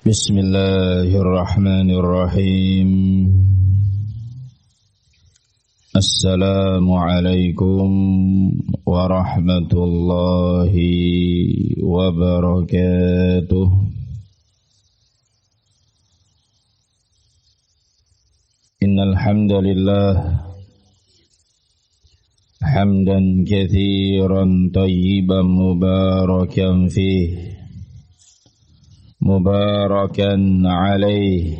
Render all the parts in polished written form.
Bismillahirrahmanirrahim. Assalamualaikum warahmatullahi wabarakatuh. Innal hamdalillah hamdan katsiran thayyiban mubarakan fihi mubarakan alaih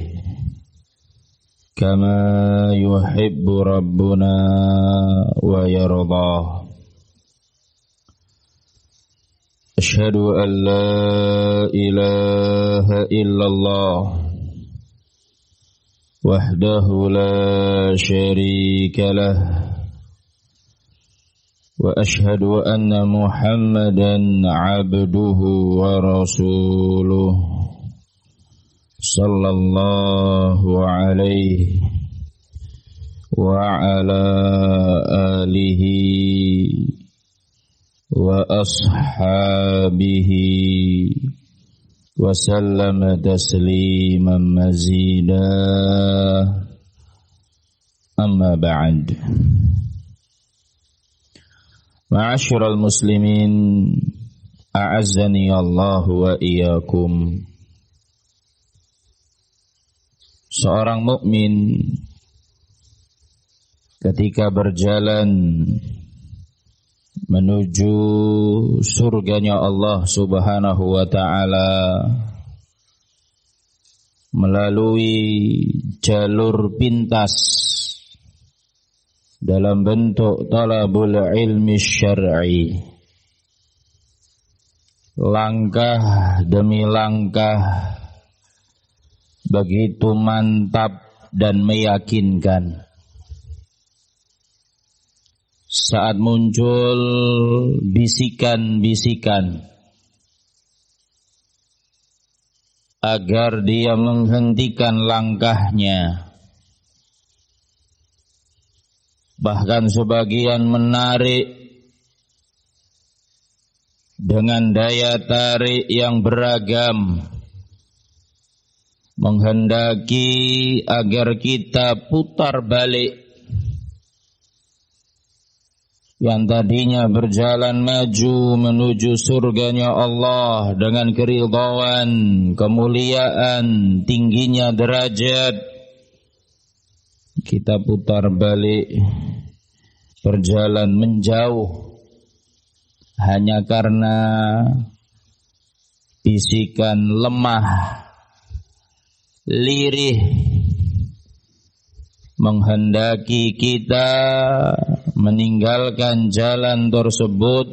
kama yuhibbu rabbuna wa yardah. Ashhadu an la ilaha illallah wahdahu la syarika lah wa ashhadu anna Muhammadan abduhu wa rasuluh sallallahu alaihi wa ala alihi wa ashabihi wa sallama tasliman mazida. Amma ba'd. Ma'asyiral muslimin, a'azzani Allah wa iyyakum. Seorang mukmin ketika berjalan menuju surganya Allah Subhanahu wa ta'ala melalui jalur pintas dalam bentuk talabul ilmi syar'i, langkah demi langkah begitu mantap dan meyakinkan. Saat muncul bisikan-bisikan agar dia menghentikan langkahnya, bahkan sebagian menarik dengan daya tarik yang beragam, menghendaki agar kita putar balik. Yang tadinya berjalan maju menuju surganya Allah dengan keridhaan, kemuliaan, tingginya derajat, kita putar balik, berjalan menjauh hanya karena bisikan lemah, lirih menghendaki kita meninggalkan jalan tersebut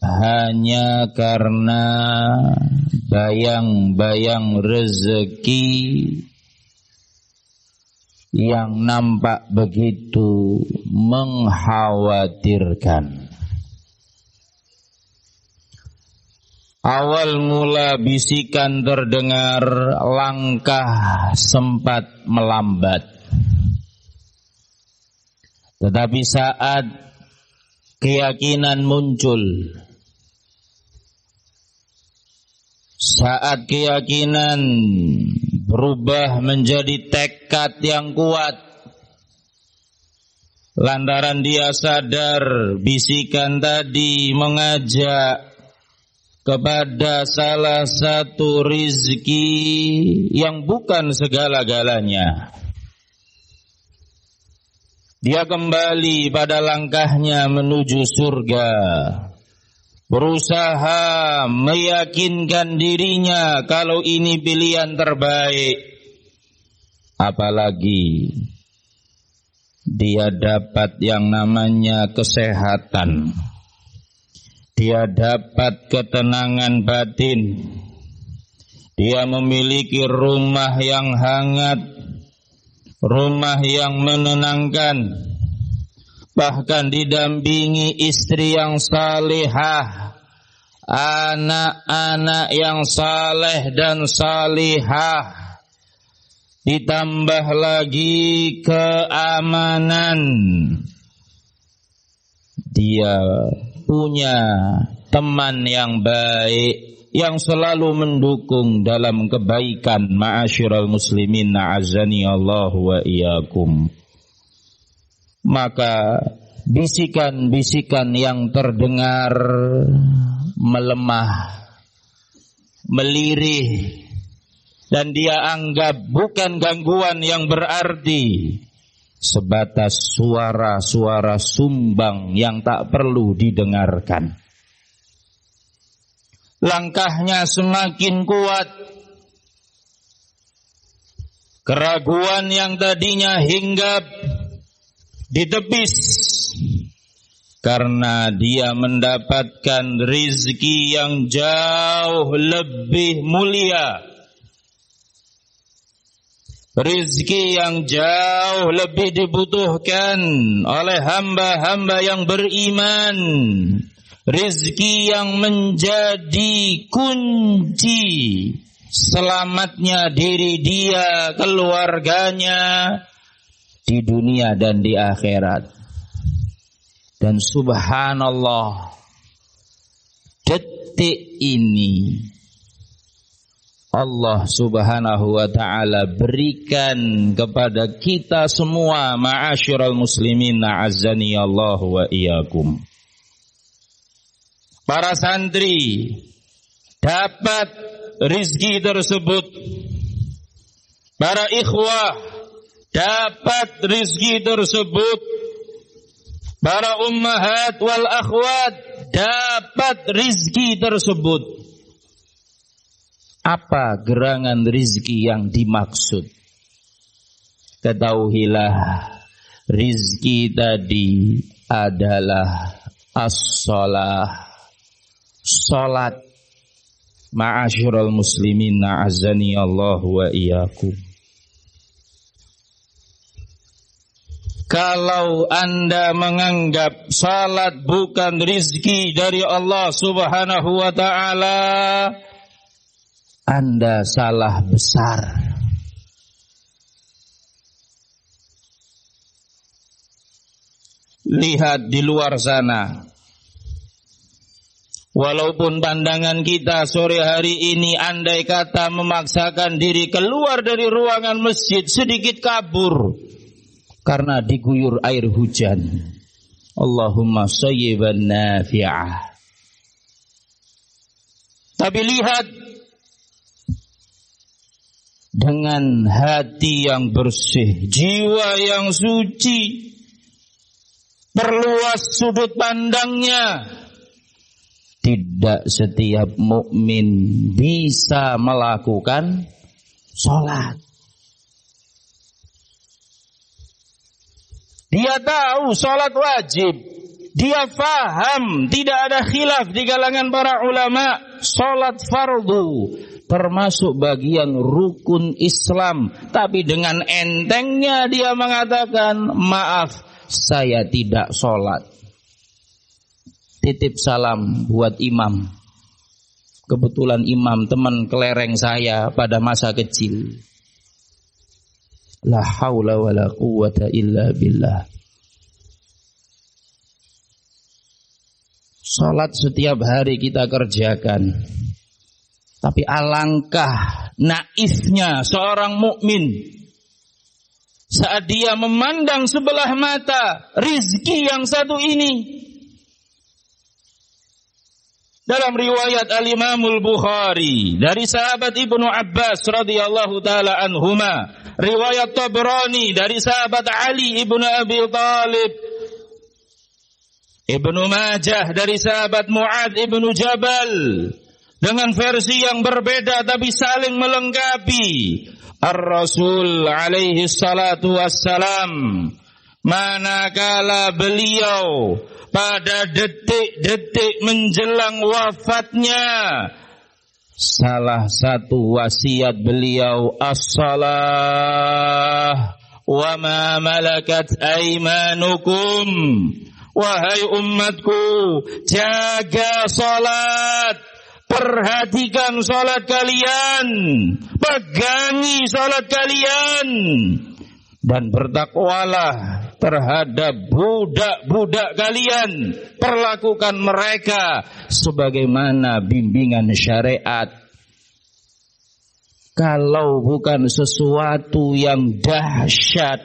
hanya karena bayang-bayang rezeki yang nampak begitu mengkhawatirkan. Awal mula bisikan terdengar, langkah sempat melambat. Tetapi saat keyakinan muncul, saat keyakinan berubah menjadi tekad yang kuat, lantaran dia sadar bisikan tadi mengajak kepada salah satu rizki yang bukan segala-galanya. Dia kembali pada langkahnya menuju surga, berusaha meyakinkan dirinya kalau ini pilihan terbaik. Apalagi dia dapat yang namanya kesehatan, dia dapat ketenangan batin, dia memiliki rumah yang hangat, rumah yang menenangkan, bahkan didampingi istri yang salihah, anak-anak yang saleh dan salihah, ditambah lagi keamanan. Dia punya teman yang baik, yang selalu mendukung dalam kebaikan. Ma'asyiral muslimin, na'azani Allah wa iyyakum. Maka bisikan-bisikan yang terdengar melemah, melirih, dan dia anggap bukan gangguan yang berarti, sebatas suara-suara sumbang yang tak perlu didengarkan. Langkahnya semakin kuat. Keraguan yang tadinya hinggap ditepis karena dia mendapatkan rizki yang jauh lebih mulia, rizki yang jauh lebih dibutuhkan oleh hamba-hamba yang beriman, rizki yang menjadi kunci selamatnya diri dia, keluarganya di dunia dan di akhirat. Dan subhanallah, detik ini Allah subhanahu wa ta'ala berikan kepada kita semua, ma'asyiral muslimin, na'azzani Allah wa iyyakum. Para santri dapat rizki tersebut, para ikhwah dapat rizki tersebut, para ummahat wal akhwat dapat rizki tersebut. Apa gerangan rizki yang dimaksud? Ketahuilah, rizki tadi adalah as-shalah, salat. Ma'asyiral muslimin, na'azani Allah wa iyyakum. Kalau Anda menganggap salat bukan rizki dari Allah subhanahu wa ta'ala, Anda salah besar. Lihat di luar sana, walaupun pandangan kita sore hari ini andai kata memaksakan diri keluar dari ruangan masjid sedikit kabur karena diguyur air hujan. Allahumma shayyiban nafi'ah. Tapi lihat, dengan hati yang bersih, jiwa yang suci, perluas sudut pandangnya. Tidak setiap mukmin bisa melakukan sholat. Dia tahu sholat wajib, dia faham, tidak ada khilaf di kalangan para ulama, sholat fardu termasuk bagian rukun Islam. Tapi dengan entengnya dia mengatakan, maaf, saya tidak sholat. Titip salam buat imam. Kebetulan imam teman kelereng saya pada masa kecil. La haula wa la quwwata illa billah. Sholat setiap hari kita kerjakan. Tapi alangkah naifnya seorang mukmin saat dia memandang sebelah mata rizki yang satu ini. Dalam riwayat Al-Imamul Bukhari dari sahabat Ibnu Abbas radhiyallahu taala anhuma, riwayat Tabrani dari sahabat Ali Ibnu Abi Thalib, Ibnu Majah dari sahabat Mu'adz Ibnu Jabal, dengan versi yang berbeda tapi saling melengkapi. Ar-Rasul alaihi salatu wassalam, manakala beliau pada detik-detik menjelang wafatnya, salah satu wasiat beliau, as-salah wa ma malakat aimanukum. Wahai umatku, jaga salat, perhatikan salat kalian, pegangi salat kalian, dan bertakwalah terhadap budak-budak kalian. Perlakukan mereka sebagaimana bimbingan syariat. Kalau bukan sesuatu yang dahsyat,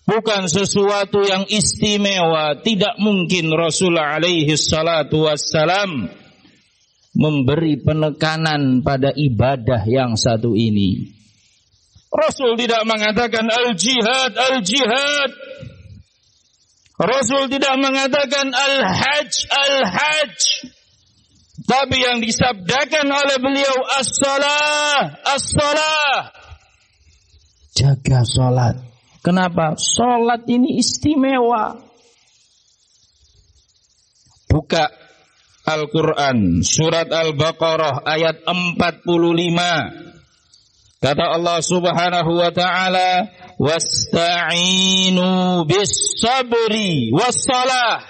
bukan sesuatu yang istimewa, tidak mungkin Rasulullah alaihi salatu wassalam memberi penekanan pada ibadah yang satu ini. Rasul tidak mengatakan al-jihad, al-jihad. Rasul tidak mengatakan al-hajj, al-hajj. Tapi yang disabdakan oleh beliau as-salah, as-salah. Jaga salat. Kenapa? Salat ini istimewa. Buka Al-Quran, surat Al-Baqarah ayat 45. Kata Allah subhanahu wa ta'ala, wasta'inu bis-sabri was-salah.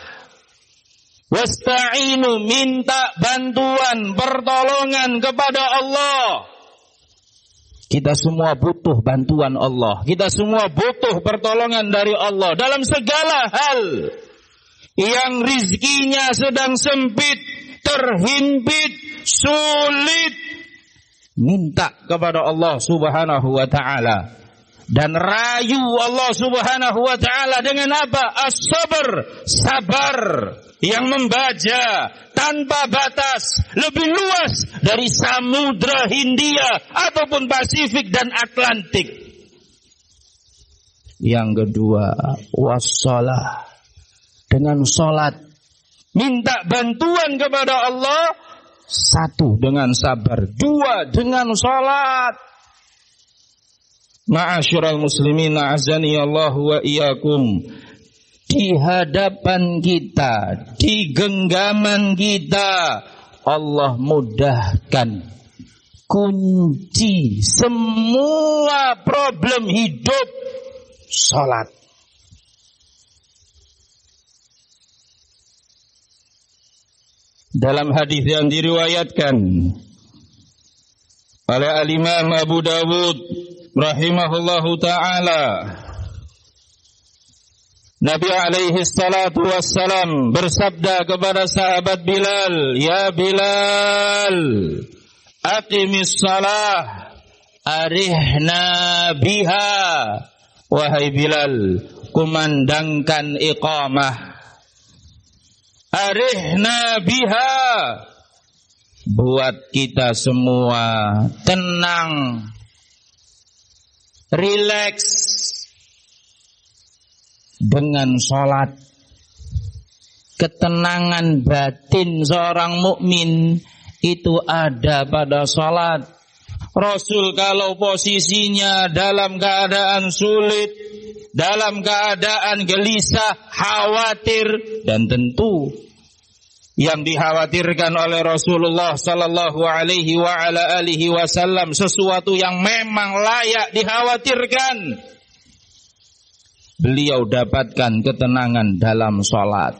Wasta'inu, minta bantuan, pertolongan kepada Allah. Kita semua butuh bantuan Allah. Kita semua butuh pertolongan dari Allah dalam segala hal. Yang rizkinya sedang sempit, terhimpit, sulit, minta kepada Allah subhanahu wa ta'ala. Dan rayu Allah subhanahu wa ta'ala dengan apa? As-sabr, sabar. Yang membaja tanpa batas, lebih luas dari Samudra Hindia ataupun Pasifik dan Atlantik. Yang kedua, wassalah. Dengan salat, minta bantuan kepada Allah. Satu, dengan sabar. Dua, dengan salat. Ma'asyiral muslimin, a'azani Allah wa iyyakum. Di hadapan kita, di genggaman kita, Allah mudahkan kunci semua problem hidup, salat. Dalam hadis yang diriwayatkan oleh Al-Imam Abu Dawud rahimahullahu ta'ala, Nabi alaihi salatu wassalam bersabda kepada sahabat Bilal, ya Bilal, aqimis salah, arihna biha. Wahai Bilal, kumandangkan iqamah. Arihna biha, buat kita semua tenang, rileks dengan salat. Ketenangan batin seorang mukmin itu ada pada salat. Rasul kalau posisinya dalam keadaan sulit, dalam keadaan gelisah, khawatir, dan tentu yang dikhawatirkan oleh Rasulullah sallallahu alaihi wa ala alihi wasallam sesuatu yang memang layak dikhawatirkan, beliau dapatkan ketenangan dalam salat.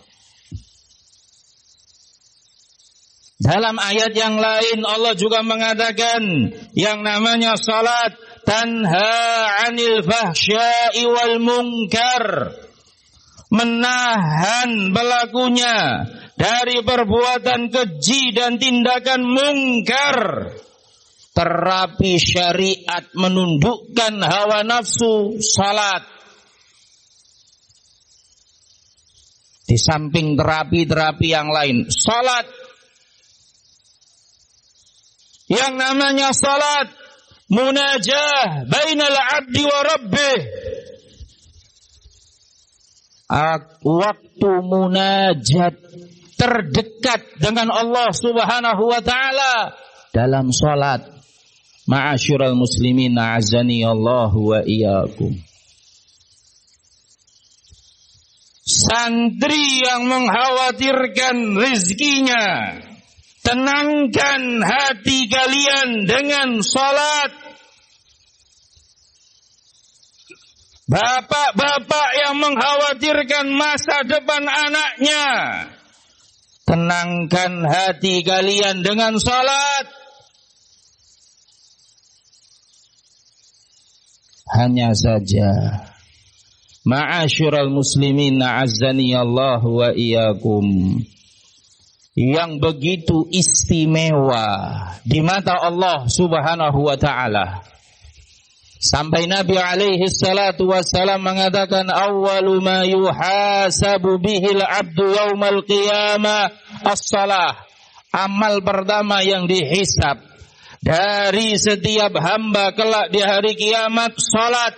Dalam ayat yang lain Allah juga mengatakan yang namanya salat tanha 'anil fahsya'i wal munkar, menahan pelakunya dari perbuatan keji dan tindakan mungkar. Terapi syariat menundukkan hawa nafsu, salat. Di samping terapi-terapi yang lain, salat. Yang namanya salat, munajah bainal abdi wa rabbih. Waktu munajat terdekat dengan Allah subhanahu wa ta'ala dalam salat. Ma'asyiral muslimin, a'azani Allah wa iyyakum. Santri yang mengkhawatirkan rezekinya, tenangkan hati kalian dengan salat. Bapak-bapak yang mengkhawatirkan masa depan anaknya, tenangkan hati kalian dengan salat. Hanya saja Ma'asyiral muslimin a'azzani Allah wa iyyakum, yang begitu istimewa di mata Allah Subhanahu wa ta'ala, sampai Nabi alaihi salatu wassalam mengatakan awwalu ma yuhasabu bihil abdu yaumal qiyamah as-salah. Amal pertama yang dihisab dari setiap hamba kelak di hari kiamat, salat.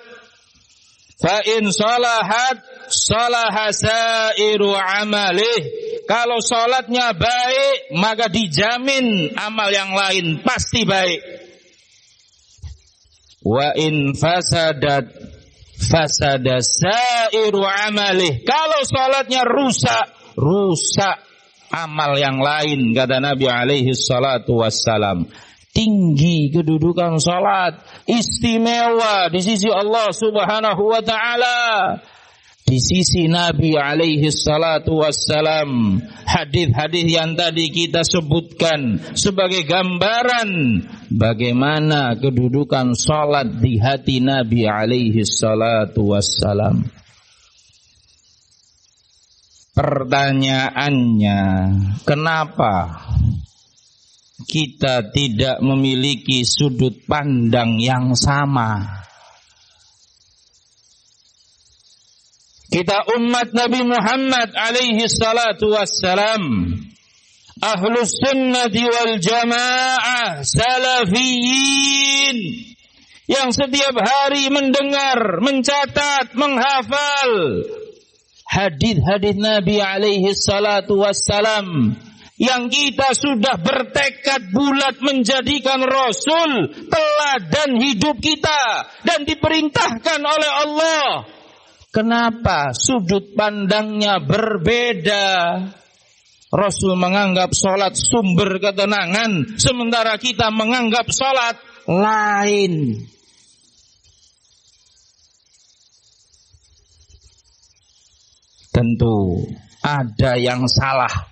Fa in salahat salaha sairu amalih. Kalau salatnya baik, maka dijamin amal yang lain pasti baik. Wa in fasadat fasada sairu amalih. Kalau salatnya rusak amal yang lain, kata Nabi alaihi salatu wassalam. Tinggi kedudukan salat, istimewa di sisi Allah Subhanahu wa ta'ala, di sisi Nabi alaihi salatu wassalam. Hadis-hadis yang tadi kita sebutkan sebagai gambaran bagaimana kedudukan salat di hati Nabi alaihi salatu wassalam. Pertanyaannya, kenapa kita tidak memiliki sudut pandang yang sama? Kita umat Nabi Muhammad alaihi salatu wassalam, ahlus sunnati wal jamaah, salafiyin, yang setiap hari mendengar, mencatat, menghafal hadis-hadis Nabi alaihi salatu wassalam, yang kita sudah bertekad bulat menjadikan Rasul teladan hidup kita dan diperintahkan oleh Allah. Kenapa sudut pandangnya berbeda? Rasul menganggap salat sumber ketenangan, sementara kita menganggap salat lain. Tentu ada yang salah.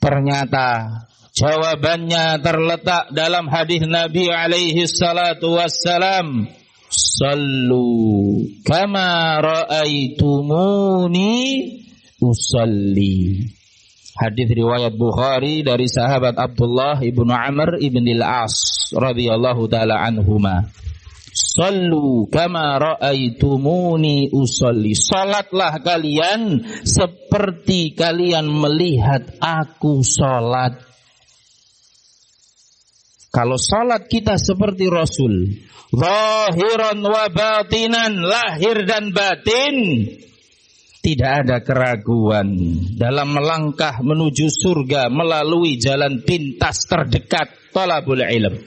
Ternyata jawabannya terletak dalam hadis Nabi alaihi salatu wassalam, sallu kama ra'aitumuni usalli. Hadis riwayat Bukhari dari sahabat Abdullah ibnu Amr ibn al-As radhiyallahu ta'ala anhuma. Sallu kama ra'aitumuni usalli. Salatlah kalian seperti kalian melihat aku salat. Kalau salat kita seperti Rasul, zahiran wa batinan, lahir dan batin, tidak ada keraguan dalam melangkah menuju surga melalui jalan pintas terdekat, thalabul ilm.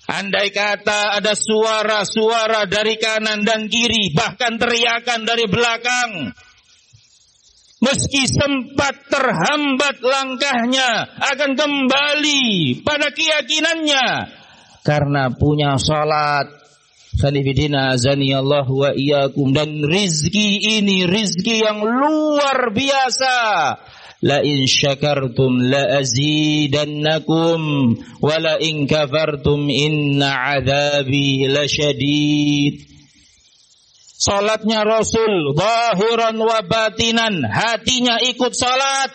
Andai kata ada suara-suara dari kanan dan kiri, bahkan teriakan dari belakang, meski sempat terhambat langkahnya, akan kembali pada keyakinannya karena punya salat. Sanifidina azaniyallahu wa iyyakum. Dan rizki ini rizki yang luar biasa. La in syakartum la azidannakum wa la in kafartum inna adzabi lasyadid. Salatnya Rasul zahiran wa batinan, hatinya ikut salat.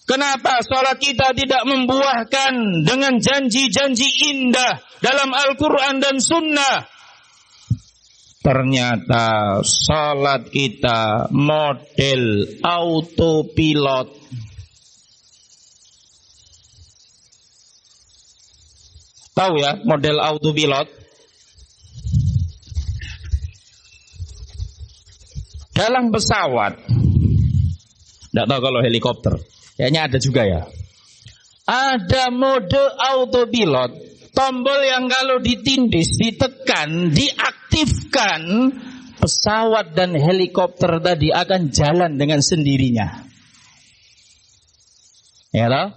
Kenapa salat kita tidak membuahkan dengan janji-janji indah dalam Al-Quran dan Sunnah? Ternyata salat kita model autopilot. Tahu ya model autopilot? Dalam pesawat, tidak tahu kalau helikopter, kayaknya ada juga ya. Ada mode autopilot. Tombol yang kalau ditindis, ditekan, diaktifkan, pesawat dan helikopter tadi akan jalan dengan sendirinya. Ya toh?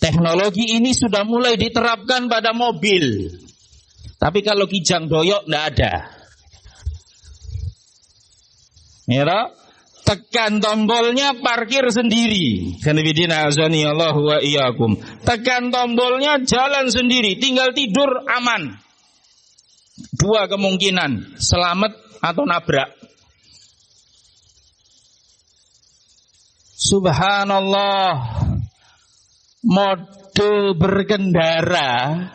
Teknologi ini sudah mulai diterapkan pada mobil. Tapi kalau kijang doyok tidak ada. Ya toh? Tekan tombolnya, parkir sendiri. Sanibidina azani Allahu wa iyyakum. Tekan tombolnya, jalan sendiri. Tinggal tidur aman. Dua kemungkinan, selamat atau nabrak. Subhanallah, mode berkendara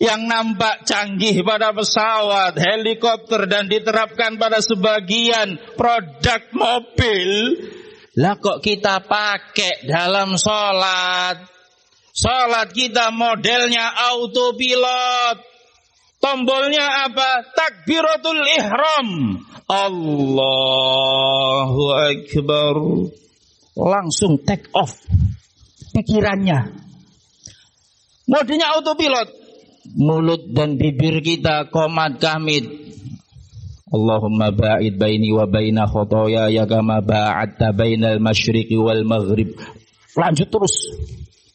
yang nampak canggih pada pesawat, helikopter dan diterapkan pada sebagian produk mobil, lah kok kita pakai dalam sholat. Sholat kita modelnya autopilot. Tombolnya apa? Takbiratul ihram. Allahu Akbar. Langsung take off pikirannya. Modenya autopilot. Mulut dan bibir kita qomat kamit. Allahumma ba'id baini wa baina khotoyaya kama ba'adta bainal masyriqi wal maghrib. Lanjut terus.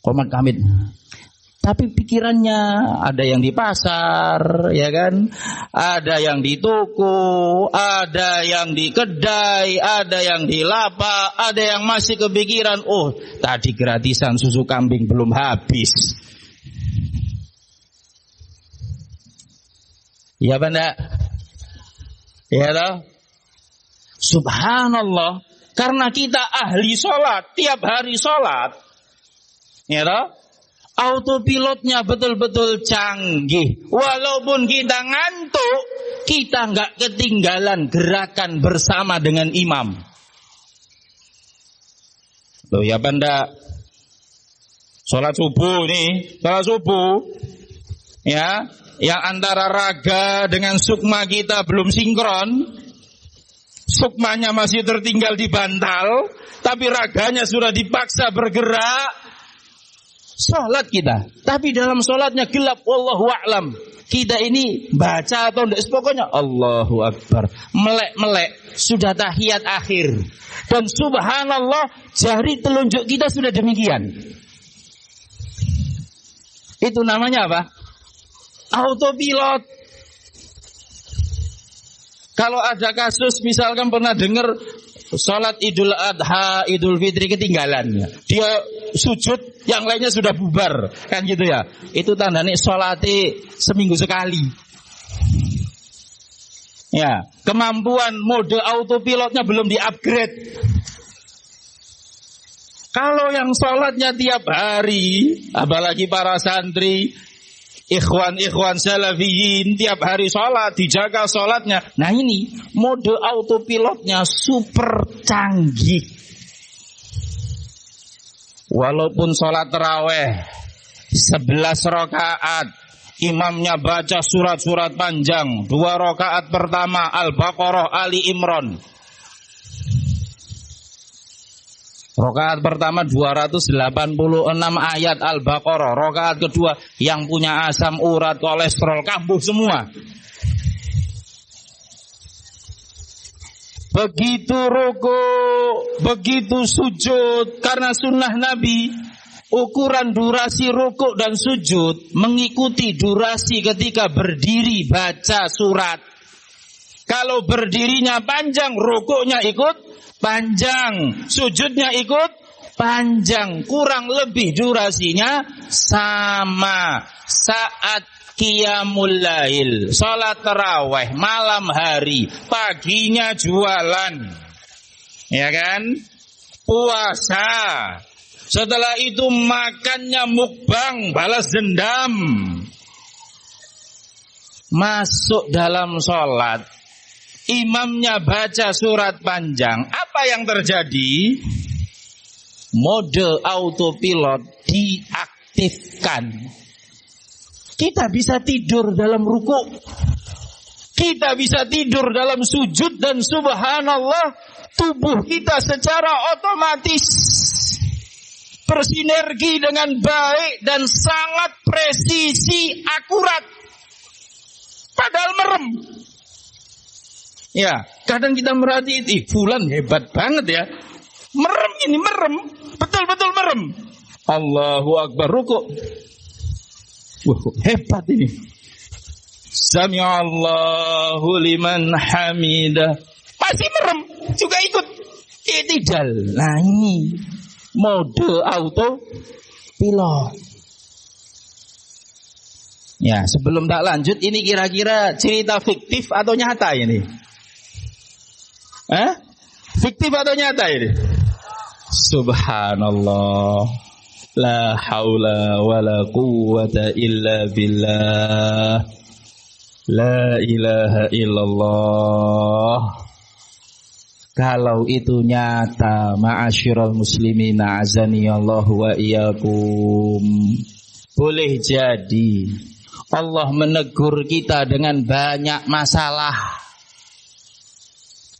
Qomat kamit. Tapi pikirannya ada yang di pasar, ya kan? Ada yang di toko, ada yang di kedai, ada yang di lapak, ada yang masih kepikiran, oh, tadi gratisan susu kambing belum habis. Ya Banda? Ya toh? Subhanallah, karena kita ahli sholat, tiap hari sholat, ya toh? Autopilotnya betul-betul canggih. Walaupun kita ngantuk, kita nggak ketinggalan gerakan bersama dengan imam. Loh ya Banda, sholat subuh nih, sholat subuh, ya, yang antara raga dengan sukma kita belum sinkron. Sukmanya masih tertinggal di bantal, tapi raganya sudah dipaksa bergerak. Sholat kita, tapi dalam sholatnya gelap, wallahu a'lam. Kita ini baca atau enggak, pokoknya Allahu Akbar, melek-melek, sudah tahiyat akhir. Dan subhanallah, jari telunjuk kita sudah demikian. Itu namanya apa? Autopilot. Kalau ada kasus, misalkan pernah dengar sholat Idul Adha, Idul Fitri ketinggalan, dia sujud, yang lainnya sudah bubar, kan gitu ya. Itu tandanya sholatnya seminggu sekali. Ya, kemampuan mode autopilotnya belum di-upgrade. Kalau yang sholatnya tiap hari, apalagi para santri, ikhwan salafiyin, tiap hari sholat, dijaga sholatnya. Nah ini, mode autopilotnya super canggih. Walaupun sholat taraweh 11 rakaat, imamnya baca surat-surat panjang. 2 rakaat pertama Al-Baqarah, Ali Imran. Rakaat pertama 286 ayat Al-Baqarah. Rakaat kedua yang punya asam urat, kolesterol, kambuh semua. Begitu rukuk, begitu sujud, karena sunnah Nabi, ukuran durasi rukuk dan sujud mengikuti durasi ketika berdiri baca surat. Kalau berdirinya panjang, rukuknya ikut panjang, sujudnya ikut panjang, kurang lebih durasinya sama. Saat qiyamul lail, salat tarawih malam hari, paginya jualan, ya kan, puasa, setelah itu makannya mukbang, balas dendam. Masuk dalam salat, imamnya baca surat panjang, apa yang terjadi? Mode autopilot diaktifkan. Kita bisa tidur dalam rukuk, kita bisa tidur dalam sujud, dan subhanallah, tubuh kita secara otomatis bersinergi dengan baik dan sangat presisi, akurat. Padahal merem. Ya, kadang kita merhatiin, fulan hebat banget ya. Merem ini, merem. Betul-betul merem. Allahu Akbar, rukuk. Wah, hebat ini. Sami'allahu liman hamidah. Masih merem, juga ikut i'tidal. Nah ini mode auto pilot. Ya, sebelum tak lanjut, ini kira-kira cerita fiktif atau nyata ini? Fiktif atau nyata ini? Subhanallah. La haula wa la quwwata illa billah. La ilaha illallah. Kalau itu nyata, ma'asyiral muslimin, azani Allah wa iyyakum, boleh jadi Allah menegur kita dengan banyak masalah.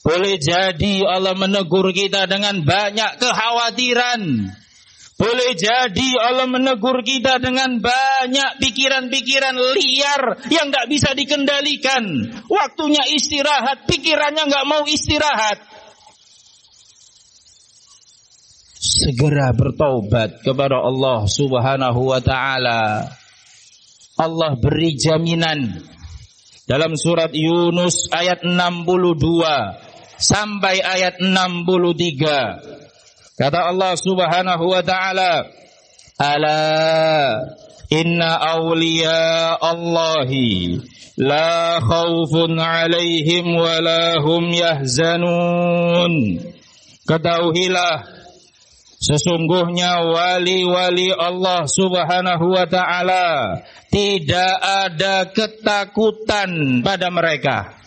Boleh jadi Allah menegur kita dengan banyak kekhawatiran. Boleh jadi Allah menegur kita dengan banyak pikiran-pikiran liar yang gak bisa dikendalikan. Waktunya istirahat, pikirannya gak mau istirahat. Segera bertaubat kepada Allah Subhanahu wa ta'ala. Allah beri jaminan dalam surat Yunus ayat 62 sampai ayat 63. Kata Allah Subhanahu wa ta'ala, ala inna awliya Allahi la khawfun alaihim wa la hum yahzanun. Ketahuilah, sesungguhnya wali-wali Allah Subhanahu wa ta'ala tidak ada ketakutan pada mereka.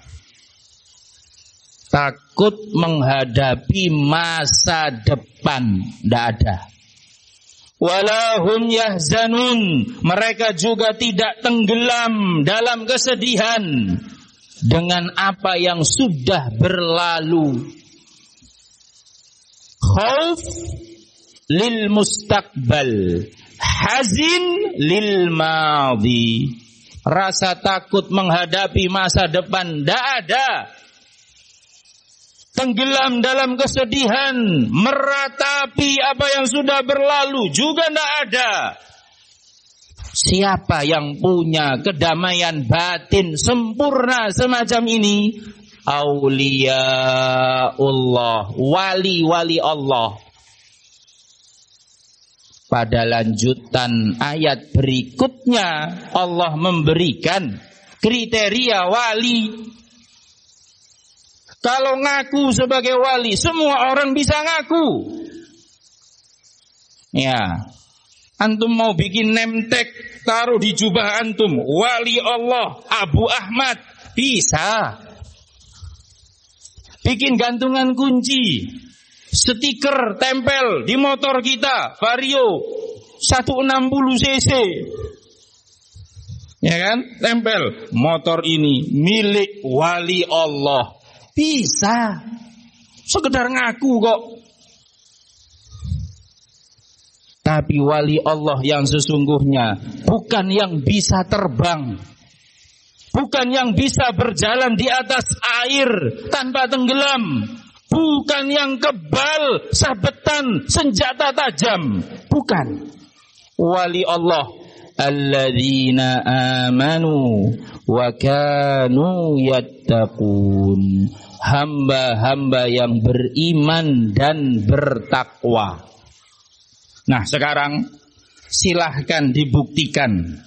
Takut menghadapi masa depan, tidak ada. Walahum yahzanun, mereka juga tidak tenggelam dalam kesedihan dengan apa yang sudah berlalu. Khauf lil mustaqbal, hazin lil madhi. Rasa takut menghadapi masa depan tidak ada. Tenggelam dalam kesedihan, meratapi apa yang sudah berlalu juga tidak ada. Siapa yang punya kedamaian batin sempurna semacam ini? Auliyaullah, wali-wali Allah. Pada lanjutan ayat berikutnya Allah memberikan kriteria wali. Kalau ngaku sebagai wali, semua orang bisa ngaku. Ya, antum mau bikin name tag, taruh di jubah antum, wali Allah Abu Ahmad, bisa. Bikin gantungan kunci, stiker tempel di motor kita, Vario 160 cc. Ya kan? Tempel, motor ini milik wali Allah. Bisa. Sekedar ngaku kok. Tapi wali Allah yang sesungguhnya bukan yang bisa terbang, bukan yang bisa berjalan di atas air tanpa tenggelam, bukan yang kebal sabetan senjata tajam, bukan. Wali Allah alladzina amanu wa kanu yattaqun, hamba-hamba yang beriman dan bertakwa. Nah, sekarang silahkan dibuktikan.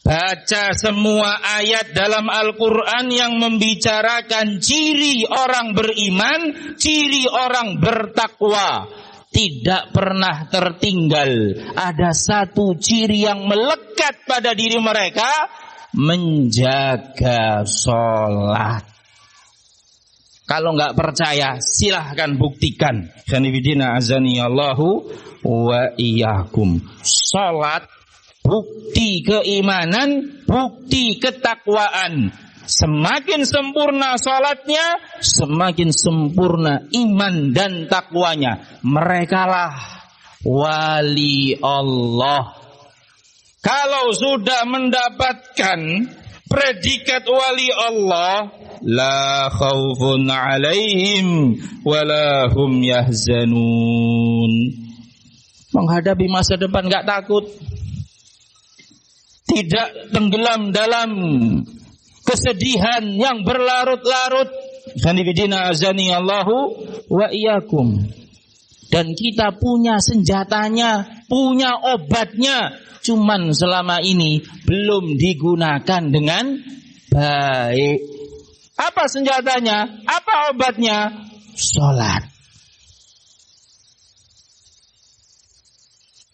Baca semua ayat dalam Al-Quran yang membicarakan ciri orang beriman, ciri orang bertakwa. Tidak pernah tertinggal ada satu ciri yang melekat pada diri mereka, menjaga sholat. Kalau nggak percaya, silahkan buktikan. Khanifidina azani Allahu wa iyyakum. Sholat, bukti keimanan, bukti ketakwaan. Semakin sempurna sholatnya, semakin sempurna iman dan takwanya. Merekalah wali Allah. Kalau sudah mendapatkan predikat wali Allah, la khaufun alaihim wala hum yahzanun. Menghadapi masa depan gak takut, tidak tenggelam dalam kesedihan yang berlarut-larut. Khanifidina azani Allahu wa iyyakum. dan kita punya senjatanya, punya obatnya, cuman selama ini belum digunakan dengan baik. Apa senjatanya? Apa obatnya? Salat.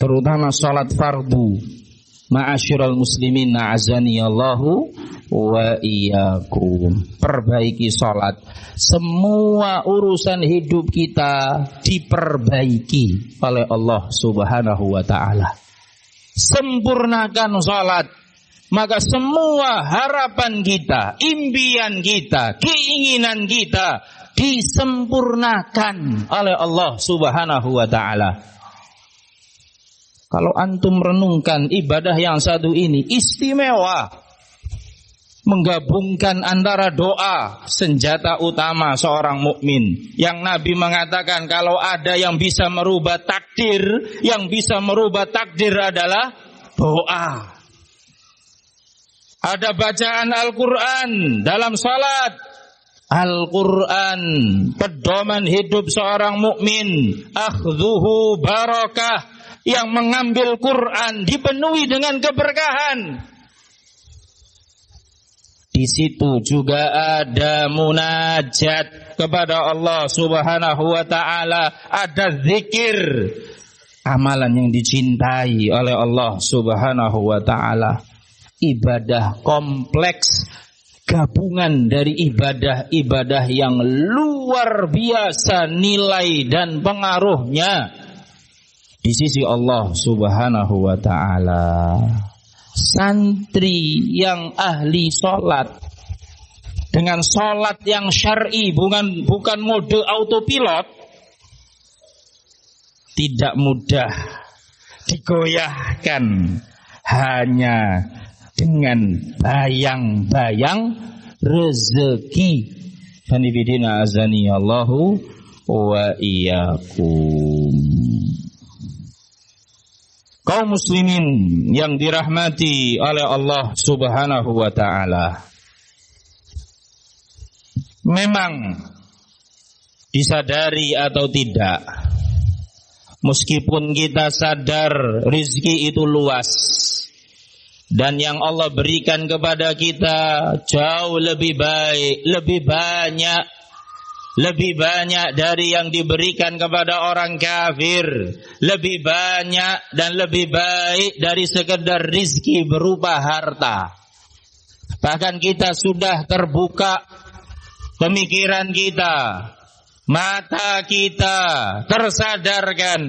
Terutama salat fardu. Ma'asyiral muslimin na'azani Allahu wa iyyakum. Perbaiki salat. Semua urusan hidup kita diperbaiki oleh Allah Subhanahu wa taala. Sempurnakan salat, maka semua harapan kita, impian kita, keinginan kita disempurnakan oleh Allah Subhanahu wa taala. Kalau antum renungkan ibadah yang satu ini istimewa, menggabungkan antara doa, senjata utama seorang mukmin, yang Nabi mengatakan kalau ada yang bisa merubah takdir, yang bisa merubah takdir adalah doa. Ada bacaan Al-Quran dalam salat. Al-Quran pedoman hidup seorang mukmin, akhdhuhu barakah. Yang mengambil Quran dipenuhi dengan keberkahan. Di situ juga ada munajat kepada Allah Subhanahu wa taala, ada zikir, amalan yang dicintai oleh Allah Subhanahu wa taala. Ibadah kompleks, gabungan dari ibadah-ibadah yang luar biasa nilai dan pengaruhnya di sisi Allah Subhanahu wa taala. Santri yang ahli salat dengan salat yang syar'i, bukan mode autopilot, tidak mudah digoyahkan hanya dengan bayang-bayang rezeki. Fanifidina azani Allahu wa iyyakum. Kaum muslimin yang dirahmati oleh Allah Subhanahu wa taala. Memang disadari atau tidak, meskipun kita sadar rezeki itu luas dan yang Allah berikan kepada kita jauh lebih baik, lebih banyak dari yang diberikan kepada orang kafir, lebih banyak dan lebih baik dari sekedar rizki berupa harta. Bahkan kita sudah terbuka pemikiran kita, mata kita tersadarkan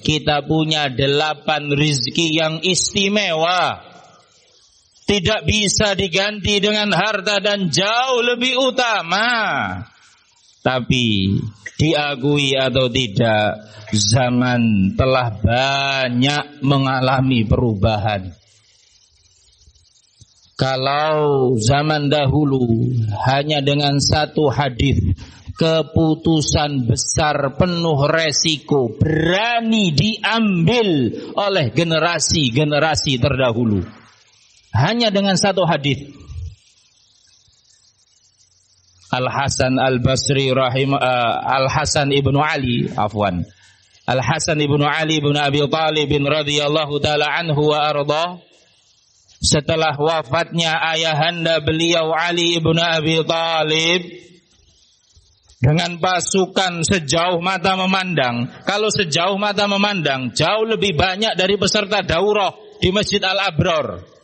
kita punya 8 rizki yang istimewa, tidak bisa diganti dengan harta dan jauh lebih utama. Tapi diakui atau tidak, zaman telah banyak mengalami perubahan. Kalau zaman dahulu hanya dengan satu hadis, keputusan besar penuh resiko berani diambil oleh generasi-generasi terdahulu. Hanya dengan satu hadis. Al-Hasan Al-Basri Al-Hasan ibnu Ali Al-Hasan ibnu Ali ibnu Abi Talib radhiyallahu ta'ala anhu wa arda, setelah wafatnya ayahanda beliau Ali ibnu Abi Talib, dengan pasukan sejauh mata memandang. Kalau sejauh mata memandang, jauh lebih banyak dari peserta daurah di Masjid Al-Abrar.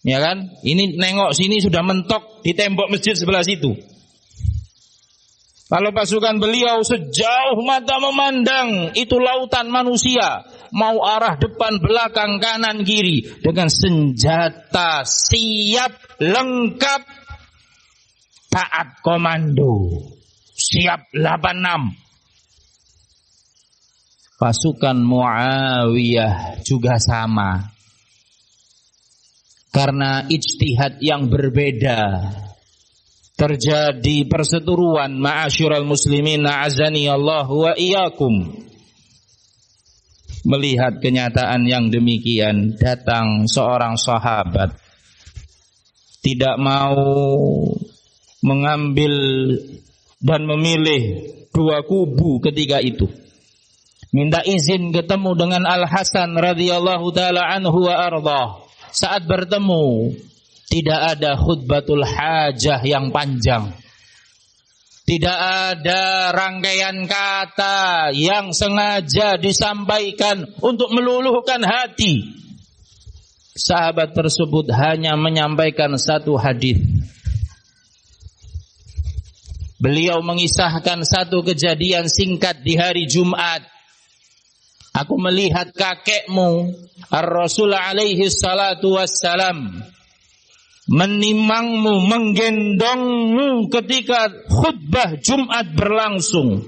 Ya kan? Ini nengok sini sudah mentok di tembok masjid sebelah situ. Kalau pasukan beliau sejauh mata memandang, itu lautan manusia, mau arah depan, belakang, kanan, kiri, dengan senjata siap, lengkap, taat komando, siap 86. Pasukan Muawiyah juga sama. Karena ijtihad yang berbeda, terjadi perseteruan. Ma'asyiral muslimin na'azani Allah wa iyyakum. Melihat kenyataan yang demikian, datang seorang sahabat, tidak mau mengambil dan memilih dua kubu ketika itu. Minta izin ketemu dengan Al-Hasan radhiyallahu taala anhu wa ardah. Saat bertemu, tidak ada khutbatul hajah yang panjang. Tidak ada rangkaian kata yang sengaja disampaikan untuk meluluhkan hati. Sahabat tersebut hanya menyampaikan satu hadis. Beliau mengisahkan satu kejadian singkat di hari Jumat. Aku melihat kakekmu, Ar-Rasul alaihi salatu wassalam, menimangmu, menggendongmu ketika khutbah Jumat berlangsung.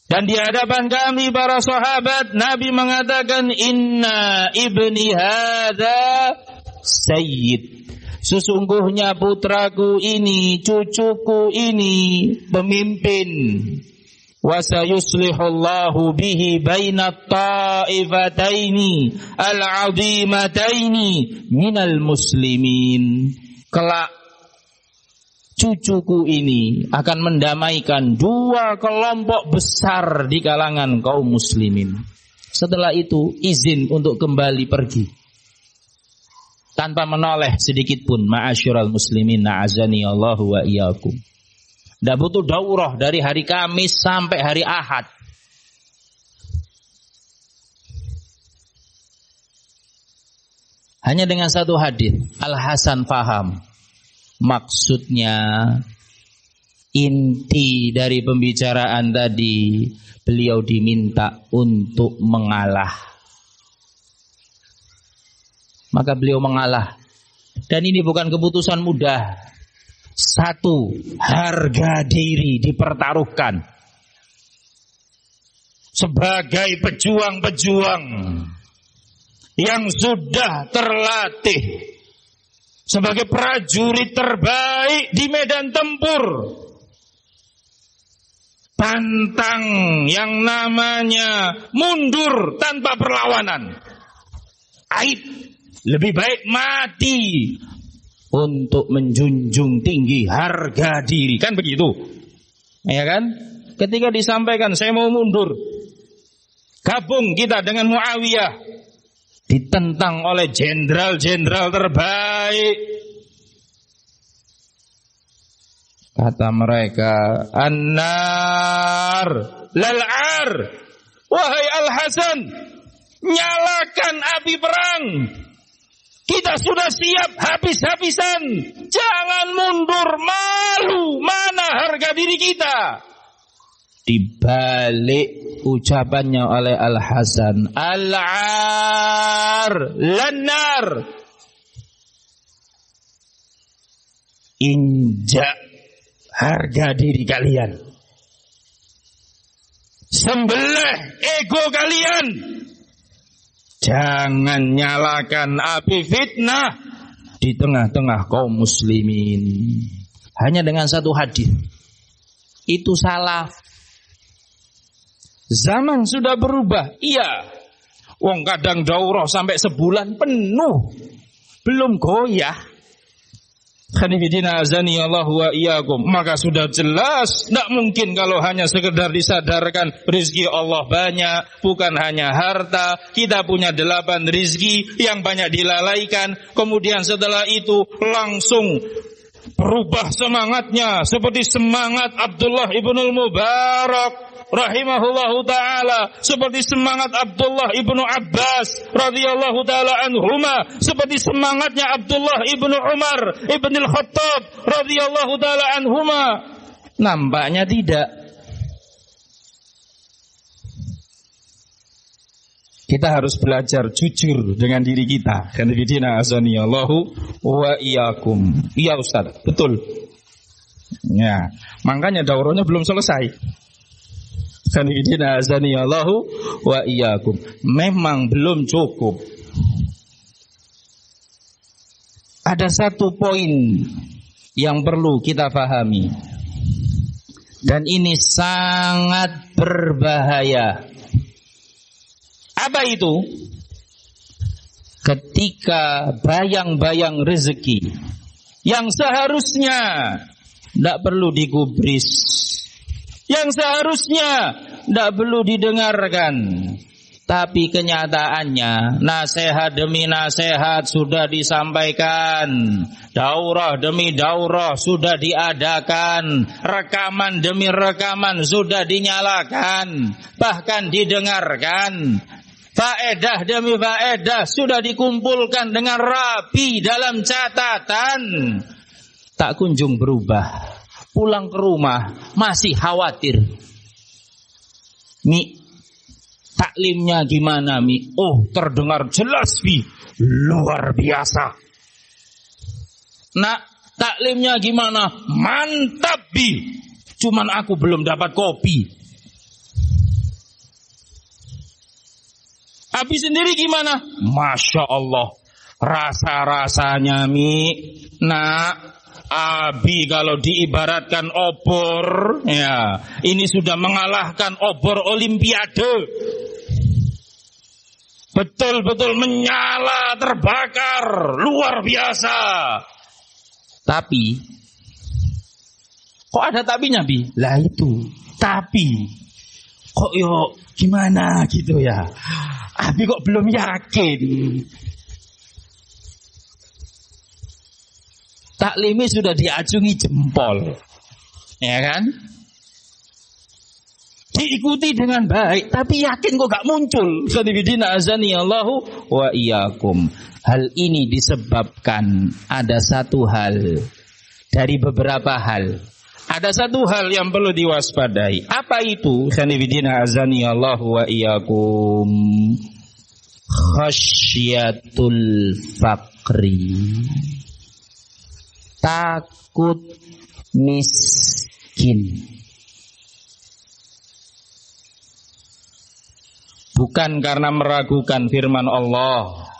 Dan di hadapan kami para sahabat, Nabi mengatakan, inna ibni hadza sayyid. Sesungguhnya putraku ini, cucuku ini pemimpin. Wa sayuslihullahu bihi bainat ta'ifataini al-'azimataini minal muslimin. Kelak cucuku ini akan mendamaikan dua kelompok besar di kalangan kaum muslimin. Setelah itu izin untuk kembali pergi tanpa menoleh sedikit pun. Ma'asyiral muslimin, na'azani Allahu wa iyyakum. Tidak butuh daurah dari hari Kamis sampai hari Ahad. Hanya dengan satu hadis, Al-Hasan faham. Maksudnya, inti dari pembicaraan tadi, beliau diminta untuk mengalah. Maka beliau mengalah. Dan ini bukan keputusan mudah. Satu, harga diri dipertaruhkan sebagai pejuang-pejuang yang sudah terlatih, sebagai prajurit terbaik di medan tempur. Tantang yang namanya mundur tanpa perlawanan. Aib, lebih baik mati untuk menjunjung tinggi harga diri. Kan begitu, ya kan? Ketika disampaikan saya mau mundur, gabung kita dengan Muawiyah, ditentang oleh jenderal-jenderal terbaik. Kata mereka, an-nar lal-ar. Wahai Al-Hasan, nyalakan api perang. Kita sudah siap habis-habisan. Jangan mundur, malu. Mana harga diri kita? Dibalik ucapannya oleh Al-Hasan, al-ar lannar. Injak harga diri kalian. Sembelih ego kalian. Jangan nyalakan api fitnah di tengah-tengah kaum muslimin. Hanya dengan satu hadis. Itu salah. Zaman sudah berubah. Iya. Wong kadang daurah sampai sebulan penuh. Belum goyah. Khanifidina azani Allah wa iyyakum. Maka sudah jelas tidak mungkin kalau hanya sekedar disadarkan rezeki Allah banyak, bukan hanya harta. Kita punya 8 rezeki yang banyak dilalaikan. Kemudian setelah itu langsung berubah semangatnya seperti semangat Abdullah ibnul Mubarak rahimahullahu ta'ala, seperti semangat Abdullah ibnu Abbas radhiyallahu ta'ala anhuma, seperti semangatnya Abdullah ibnu Umar ibnul Khattab radhiyallahu ta'ala anhuma. Nampaknya tidak. Kita harus belajar jujur dengan diri kita. Khanifidina azaniyallahu wa iyyakum. Iya Ustaz, betul. Ya, makanya daurahnya belum selesai. Khanifidina azaniyallahu wa iyyakum. Memang belum cukup. Ada satu poin yang perlu kita pahami. Dan ini sangat berbahaya. Apa itu? Ketika bayang-bayang rezeki yang seharusnya tidak perlu digubris. Yang seharusnya tidak perlu didengarkan. Tapi kenyataannya nasihat demi nasihat sudah disampaikan, daurah demi daurah sudah diadakan, rekaman demi rekaman sudah dinyalakan, bahkan didengarkan. Faedah demi faedah sudah dikumpulkan dengan rapi dalam catatan. Tak kunjung berubah. Pulang ke rumah masih khawatir. Mi, taklimnya gimana, Mi? Oh, terdengar jelas, Mi. Luar biasa. Nak, taklimnya gimana? Mantap, Bi. Cuman aku belum dapat kopi. Abi sendiri gimana? Masya Allah. Rasa-rasanya, Mi. Nak, Abi kalau diibaratkan obor, ya, ini sudah mengalahkan obor olimpiade. Betul-betul menyala, terbakar, luar biasa. Tapi, kok ada tapinya, Bi? Lah itu, tapi, kok yo gimana gitu ya? Abi kok belum yakin. Taklimi sudah diacungi jempol, ya kan? Diikuti dengan baik, tapi yakin kok gak muncul. Khadibidina azani Allahu wa iyyakum. Hal ini disebabkan ada satu hal dari beberapa hal. Ada satu hal yang perlu diwaspadai. Apa itu? Khadibidina azani Allahu wa iyyakum. Khasyatul faqri. Takut miskin. Bukan karena meragukan firman Allah,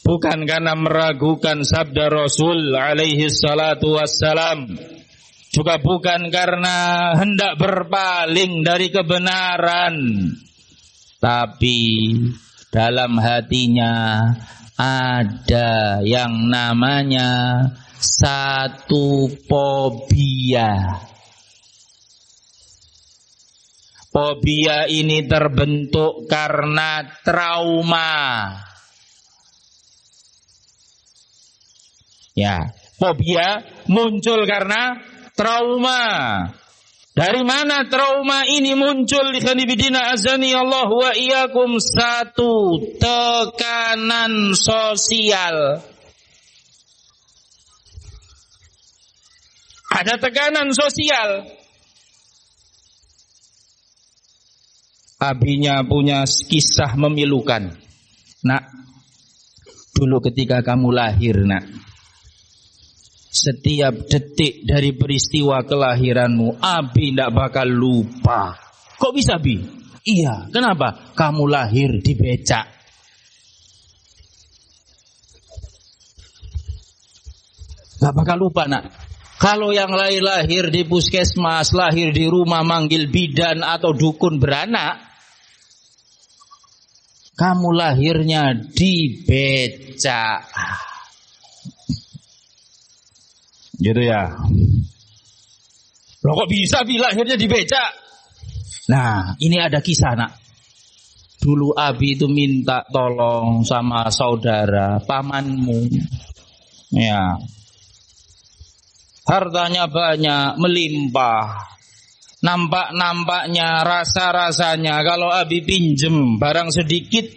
bukan karena meragukan sabda Rasul alaihi salatu wassalam, juga bukan karena hendak berpaling dari kebenaran, tapi dalam hatinya ada yang namanya satu fobia. Fobia ini terbentuk karena trauma. Ya, fobia muncul karena trauma. Dari mana trauma ini muncul? Ikhwanifidina azani Allah wa iyyakum. Satu, tekanan sosial. Ada tekanan sosial. Abinya punya kisah memilukan. Nak, dulu ketika kamu lahir, nak, setiap detik dari peristiwa kelahiranmu, Abi tidak bakal lupa. Kok bisa, Bi? Iya, kenapa? Kamu lahir di becak. Gak bakal lupa, nak. Kalau yang lain lahir di puskesmas, lahir di rumah manggil bidan atau dukun beranak, kamu lahirnya di becak. Gitu ya. Loh kok bisa Bi lahirnya di becak? Nah, ini ada kisah, nak. Dulu Abi itu minta tolong sama saudara, pamanmu. Ya. Hartanya banyak, melimpah. Nampak-nampaknya, rasa-rasanya kalau Abi pinjem barang sedikit,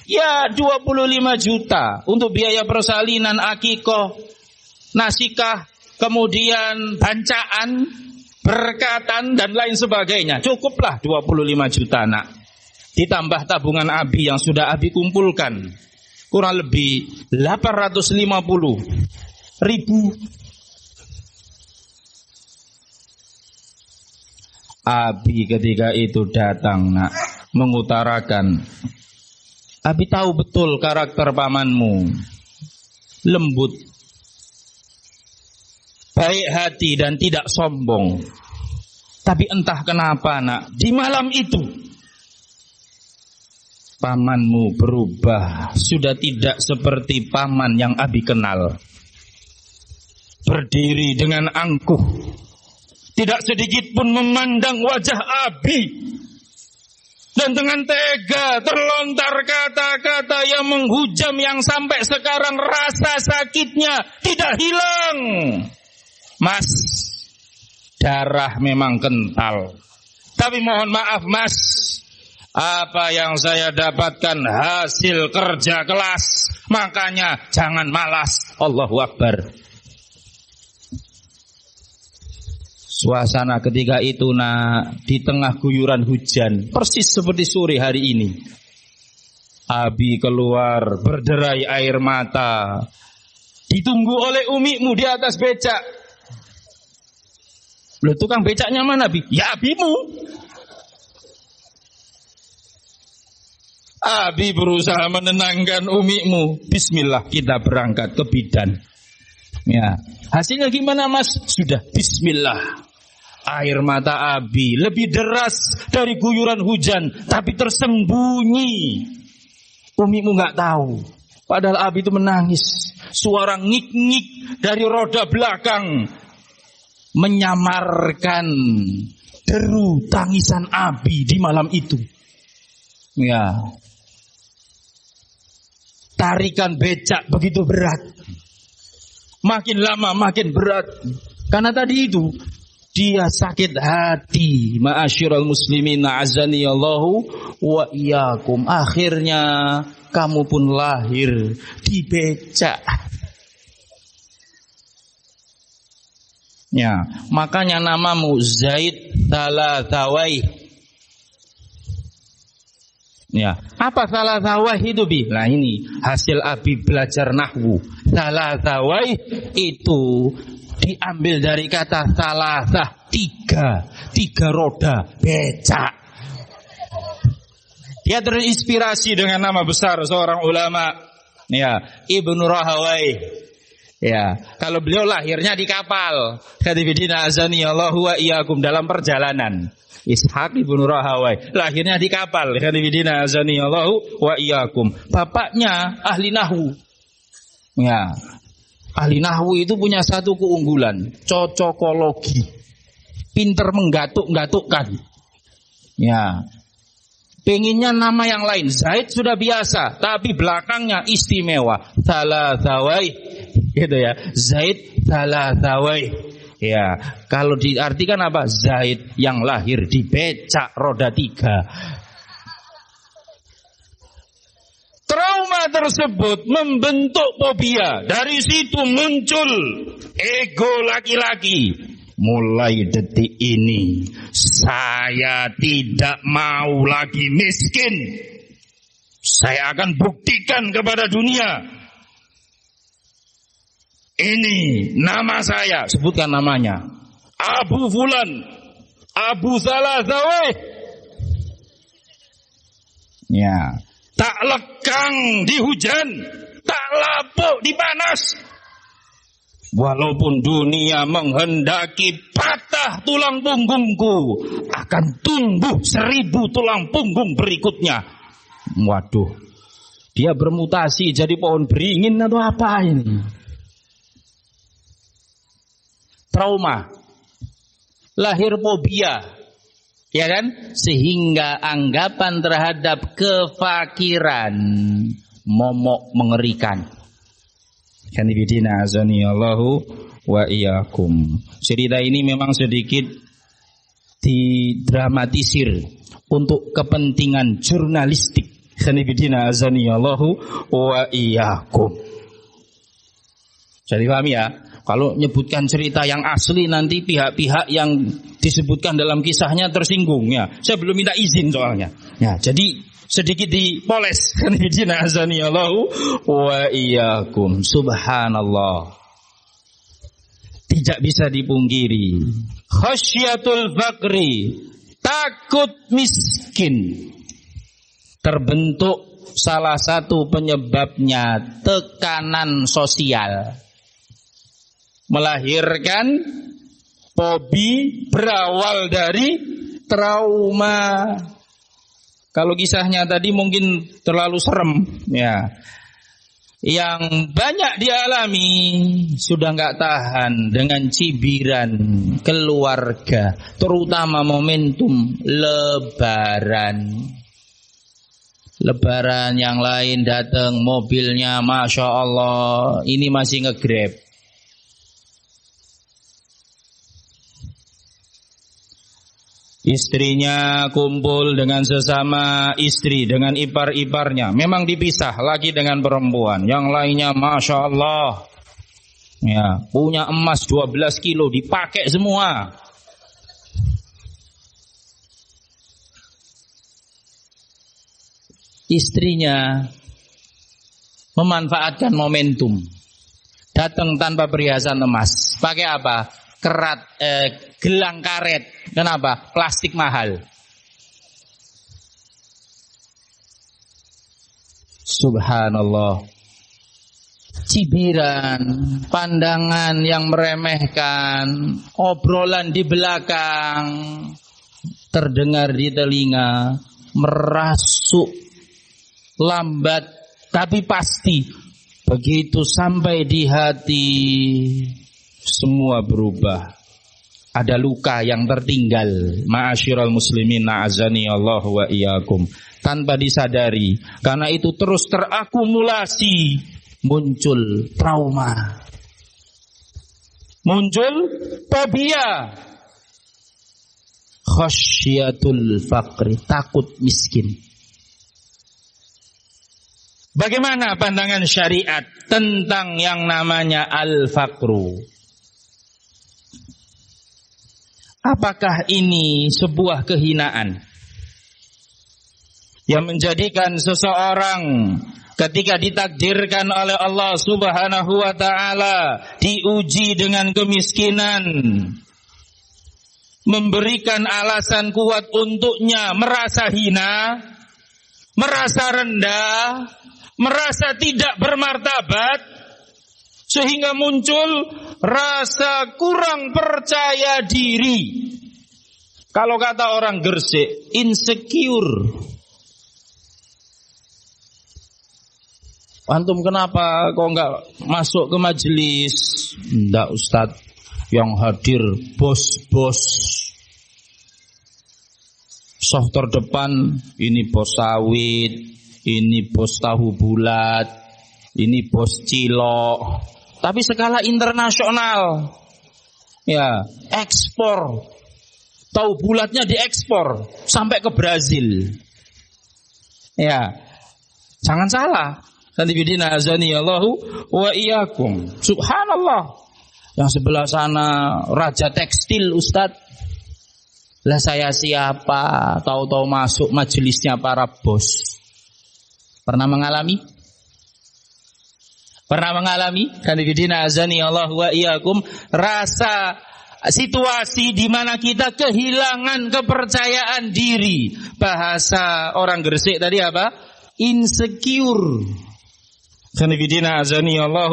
ya 25 juta untuk biaya persalinan, akikoh, nasikah, kemudian bancaan, berkatan dan lain sebagainya. Cukuplah 25 juta, nak. Ditambah tabungan Abi yang sudah Abi kumpulkan, kurang lebih 850 ribu. Abi ketika itu datang, nak, mengutarakan, Abi tahu betul karakter pamanmu, lembut, baik hati dan tidak sombong. Tapi entah kenapa, nak, di malam itu pamanmu berubah, sudah tidak seperti paman yang Abi kenal. Berdiri dengan angkuh, tidak sedikit pun memandang wajah Abi, dan dengan tega terlontar kata-kata yang menghujam yang sampai sekarang rasa sakitnya tidak hilang. Mas, darah memang kental, tapi mohon maaf Mas, apa yang saya dapatkan hasil kerja kelas, makanya jangan malas. Allahu Akbar. Suasana ketika itu di tengah guyuran hujan, persis seperti sore hari ini. Abi keluar berderai air mata, ditunggu oleh umimu di atas becak. Loh, tukang becaknya mana, Abi? Ya, abimu. Abi berusaha menenangkan umimu. Bismillah, kita berangkat ke bidan. Ya, hasilnya gimana, Mas? Sudah, bismillah. Air mata Abi lebih deras dari guyuran hujan, tapi tersembunyi. Umimu nggak tahu. Padahal Abi itu menangis. Suara ngik-ngik dari roda belakang menyamarkan deru tangisan Abi di malam itu. Ya. Tarikan becak begitu berat. Makin lama makin berat. Karena tadi itu dia sakit hati. Ma'asyiral muslimin azani Allahu wa iyyakum. Akhirnya kamu pun lahir di becak. Ya, makanya namamu Zaid Thalathawai. Ya, apa Thalathawai itu, Bi? Nah, ini hasil Abi belajar nahwu. Thalathawai itu diambil dari kata thalathah, tiga roda, becak. Dia terinspirasi dengan nama besar seorang ulama, ya, Ibnu Rahawai. Ya, kalau beliau lahirnya di kapal. Khadifidina azani Allahu wa iyyakum, dalam perjalanan. Ishaq ibnu Rahawai lahirnya di kapal. Khadifidina azani Allahu wa iyyakum. Bapaknya ahli nahwu. Ya. Ahli nahwu itu punya satu keunggulan, cocokologi. Pinter menggatuk-gatukkan. Ya. Pengennya nama yang lain. Zaid sudah biasa, tapi belakangnya istimewa. Thalathawai. Gitu ya, Zaid Thalathawai. Ya, kalau diartikan apa? Zaid yang lahir di becak roda 3. Trauma tersebut membentuk fobia. Dari situ muncul ego laki-laki. Mulai detik ini saya tidak mau lagi miskin. Saya akan buktikan kepada dunia. Ini nama saya, sebutkan namanya. Abu Fulan, Abu Thalathawai. Ya, tak lekang di hujan, tak lapuk di panas. Walaupun dunia menghendaki patah tulang punggungku, akan tumbuh 1000 tulang punggung berikutnya. Waduh, dia bermutasi jadi pohon beringin atau apa ini? Trauma, lahir fobia, ya kan? Sehingga anggapan terhadap kefakiran momok mengerikan. Kanibidina azani Allahu wa iyyakum. Cerita ini memang sedikit didramatisir untuk kepentingan jurnalistik. Kanibidina azani Allahu wa iyyakum. Jadi paham ya? Kalau nyebutkan cerita yang asli nanti pihak-pihak yang disebutkan dalam kisahnya tersinggung ya. Saya belum minta izin soalnya. Ya, jadi sedikit dipoles. Kanibidina azani Allahu wa iyyakum. Subhanallah. Tidak bisa dipungkiri. Khasyatul faqri, takut miskin, terbentuk salah satu penyebabnya tekanan sosial. Melahirkan fobi berawal dari trauma. Kalau kisahnya tadi mungkin terlalu serem, ya. yang banyak dialami sudah nggak tahan dengan cibiran keluarga, terutama momentum Lebaran. Lebaran yang lain datang mobilnya, Masya Allah, ini masih nge-grab. Istrinya kumpul dengan sesama istri, dengan ipar-iparnya. Memang dipisah lagi dengan perempuan. Yang lainnya Masya Allah, ya, punya emas 12 kilo dipakai semua. Istrinya memanfaatkan momentum, datang tanpa perhiasan emas. Pakai apa? Gelang karet. Kenapa? Plastik mahal. Subhanallah. Cibiran, pandangan yang meremehkan, obrolan di belakang terdengar di telinga, merasuk lambat tapi pasti. Begitu sampai di hati, semua berubah. Ada luka yang tertinggal. Ma'asyiral muslimin, na'azani Allah wa iyyakum. Tanpa disadari, karena itu terus terakumulasi, muncul trauma, muncul fobia, khasyiatul faqri, takut miskin. Bagaimana pandangan syariat tentang yang namanya al-faqru? Apakah ini sebuah kehinaan yang menjadikan seseorang ketika ditakdirkan oleh Allah Subhanahu wa ta'ala diuji dengan kemiskinan, memberikan alasan kuat untuknya merasa hina, merasa rendah, merasa tidak bermartabat, sehingga muncul rasa kurang percaya diri. Kalau kata orang Gresik, insecure. Antum kenapa kok enggak masuk ke majelis? Enggak Ustadz, yang hadir bos-bos. Soft terdepan, ini bos sawit, ini bos tahu bulat, ini bos cilok. Tapi skala internasional. Ya, ekspor. Tahu bulatnya diekspor sampai ke Brazil. Ya. Jangan salah. Sanibidina azani Allahu wa iyyakum. Subhanallah. Yang sebelah sana raja tekstil Ustadz. Lah saya siapa? Tahu-tahu masuk majelisnya para bos. Pernah mengalami? Pernah mengalami? Kanibidina azani Allah wa iyyakum, rasa situasi di mana kita kehilangan kepercayaan diri. Bahasa orang Gresik tadi apa? Insecure. Kanibidina azani Allah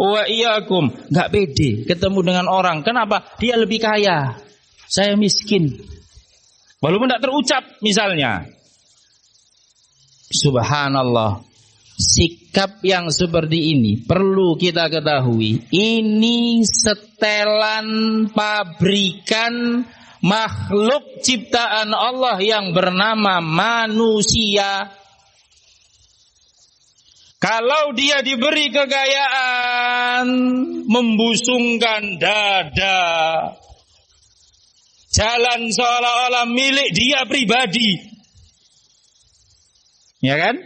wa iyyakum. Enggak pede ketemu dengan orang. Kenapa? Dia lebih kaya, saya miskin. Walaupun tidak terucap misalnya. Subhanallah. Sikap yang seperti ini perlu kita ketahui. Ini setelan pabrikan makhluk ciptaan Allah yang bernama manusia. Kalau dia diberi kekayaan, membusungkan dada, jalan seolah-olah milik dia pribadi, ya kan?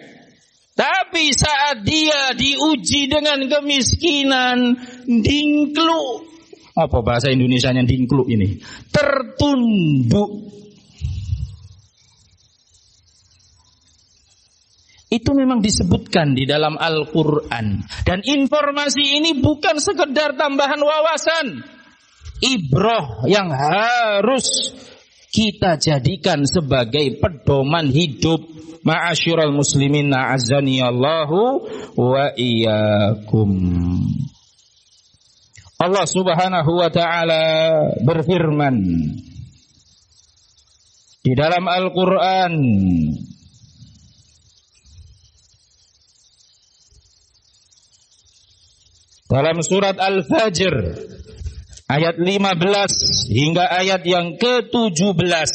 Tapi saat dia diuji dengan kemiskinan, dingkluk. Apa bahasa Indonesianya dingkluk ini? Tertunduk. Itu memang disebutkan di dalam Al-Quran. Dan informasi ini bukan sekedar tambahan wawasan. Ibrah yang harus kita jadikan sebagai pedoman hidup. Ma'asyiral muslimin, na'azani Allahu wa iyyakum. Allah Subhanahu wa ta'ala berfirman di dalam Al-Quran, Dalam surat Al-Fajr ayat 15 hingga ayat yang ke-17.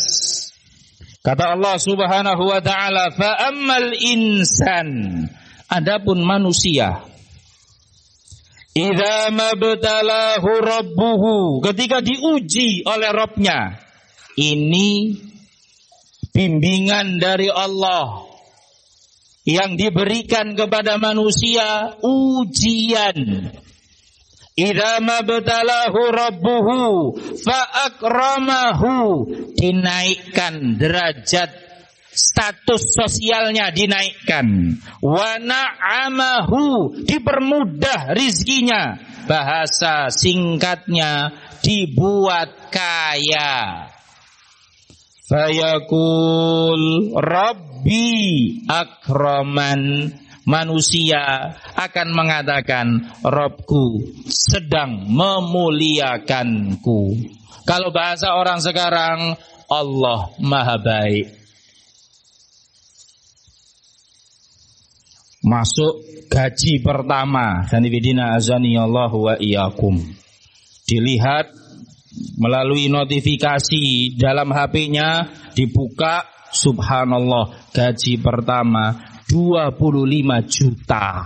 Kata Allah Subhanahu wa taala, "Fa ammal insan," adapun manusia, "idza mabtalahu rabbuhu," ketika diuji oleh Rabb-nya. Ini bimbingan dari Allah yang diberikan kepada manusia, ujian. Idza mabtalahu rabbuhu fa akramahu, dinaikkan derajat status sosialnya, dinaikkan. Wa na'amahu, dipermudah rizkinya. Bahasa singkatnya dibuat kaya. Fayaqul Rabbi akraman, manusia akan mengatakan Rabbku sedang memuliakanku. Kalau bahasa orang sekarang, Allah Maha Baik. Masuk gaji pertama, sanibidina azaniyallahu wa iyyakum. Dilihat melalui notifikasi dalam HP-nya, dibuka, subhanallah, gaji pertama 25 juta.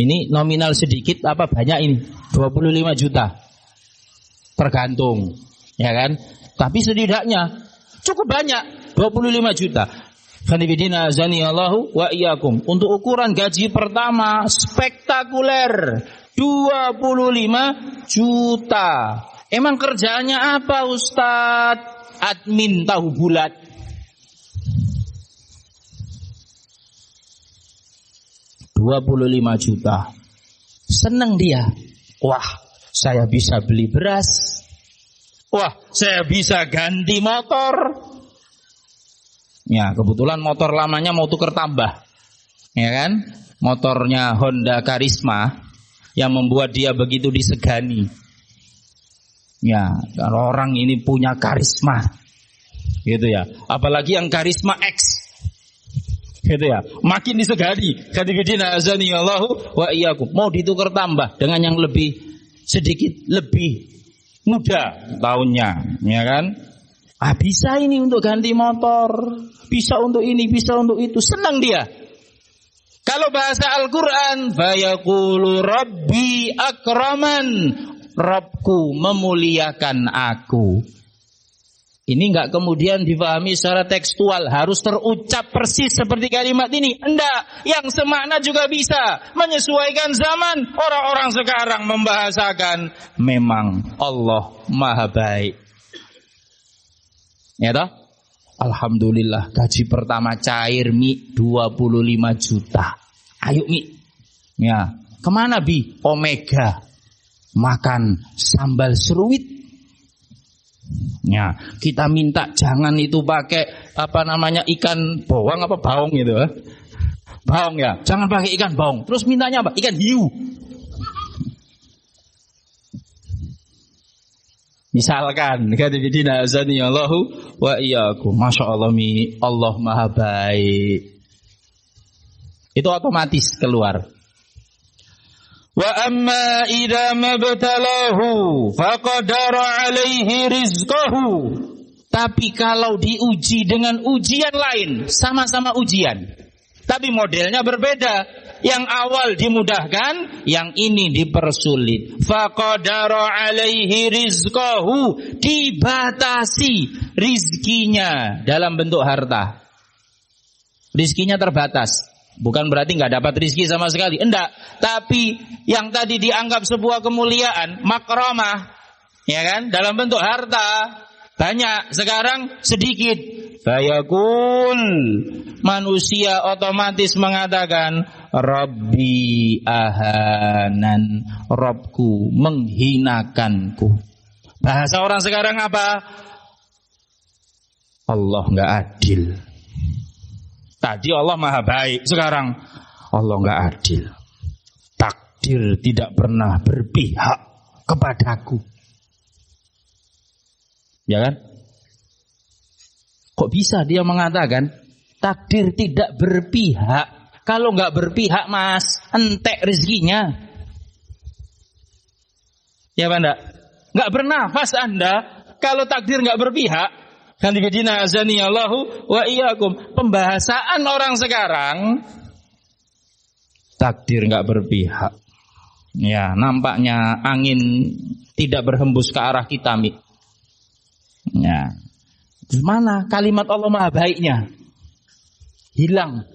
Ini nominal sedikit apa banyak ini? 25 juta. Tergantung, ya kan? Tapi setidaknya cukup banyak, 25 juta. Khanifidina azaniyallahu wa iyyakum. Untuk ukuran gaji pertama spektakuler, 25 juta. Emang kerjaannya apa, Ustadz? Admin tahu bulat. $25 juta. Senang dia. Wah, saya bisa beli beras. Wah, saya bisa ganti motor. Ya, kebetulan motor lamanya mau tuker tambah. Ya kan? Motornya Honda Karisma yang membuat dia begitu disegani. Ya, kalau orang ini punya karisma. Gitu ya. Apalagi yang Karisma X. Gitu ya. Makin disegani. Kadibidina azaniyallahu wa iyyakum. Mau ditukar tambah dengan yang lebih sedikit lebih muda tahunnya, ya kan? Ah, bisa ini untuk ganti motor, bisa untuk ini, bisa untuk itu. Senang dia. Kalau bahasa Al-Quran, fayaqulu Rabbi akraman, Rabbku memuliakan aku. Ini enggak kemudian difahami secara tekstual, harus terucap persis seperti kalimat ini. Enggak, yang semakna juga bisa menyesuaikan zaman. Orang-orang sekarang membahasakan memang Allah Maha Baik. Ya toh? Alhamdulillah, gaji pertama cair Mi 25 juta. Ayo Mi. Ya, kemana Bi? Omega. Makan sambal seruit. Ya, kita minta jangan itu pakai apa namanya ikan bawang apa baung gitu, baung ya, jangan pakai ikan baung. Terus mintanya apa? Ikan hiu. Misalkan, kadibidina azaniyallahu wa iyyakum. Masya Allah Mi, Allah Maha Baik. Itu otomatis keluar. Wa amma idza mabtalahu faqadara alaihi rizqahu. Tapi kalau diuji dengan ujian lain, sama-sama ujian, tapi modelnya berbeda. Yang awal dimudahkan, yang ini dipersulit. Faqadara alaihi rizqahu, dibatasi rizkinya dalam bentuk harta. Rizkinya terbatas. Bukan berarti nggak dapat rizki sama sekali. Enggak. Tapi yang tadi dianggap sebuah kemuliaan, makramah, ya kan? Dalam bentuk harta banyak, sekarang sedikit. Fayaqul, manusia otomatis mengatakan Rabbi ahanan, Rabbku menghinakanku. Bahasa orang sekarang apa? Allah nggak adil. Tadi Allah Maha Baik, sekarang Allah nggak adil. Takdir tidak pernah berpihak kepadaku. Ya kan? Kok bisa dia mengatakan takdir tidak berpihak? Kalau nggak berpihak, Mas, entek rezekinya. Ya Pak, nggak bernafas Anda kalau takdir nggak berpihak. Kan dibidina azani Allahu wa iyyakum. Pembahasan orang sekarang takdir nggak berpihak. Ya, nampaknya angin tidak berhembus ke arah kita, Mi. Ya. Terus mana kalimat Allah Maha baiknya? Hilang.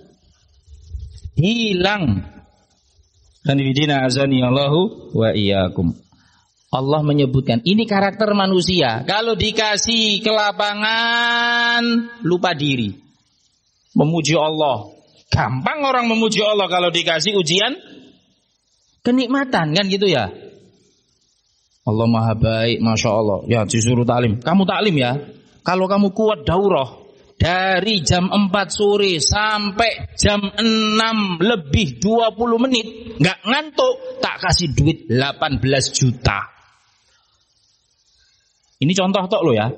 Kan dibidina azani Allahu wa iyyakum. Allah menyebutkan ini karakter manusia. Kalau dikasih ke lapangan lupa diri, memuji Allah. Gampang orang memuji Allah kalau dikasih ujian kenikmatan, kan gitu ya. Allah Maha baik, Masya Allah. Ya disuruh taklim, kamu taklim ya. Kalau kamu kuat daurah dari jam 4 sore sampai jam 6 lebih 20 menit nggak ngantuk, tak kasih duit 18 juta. Ini contoh tok lo ya.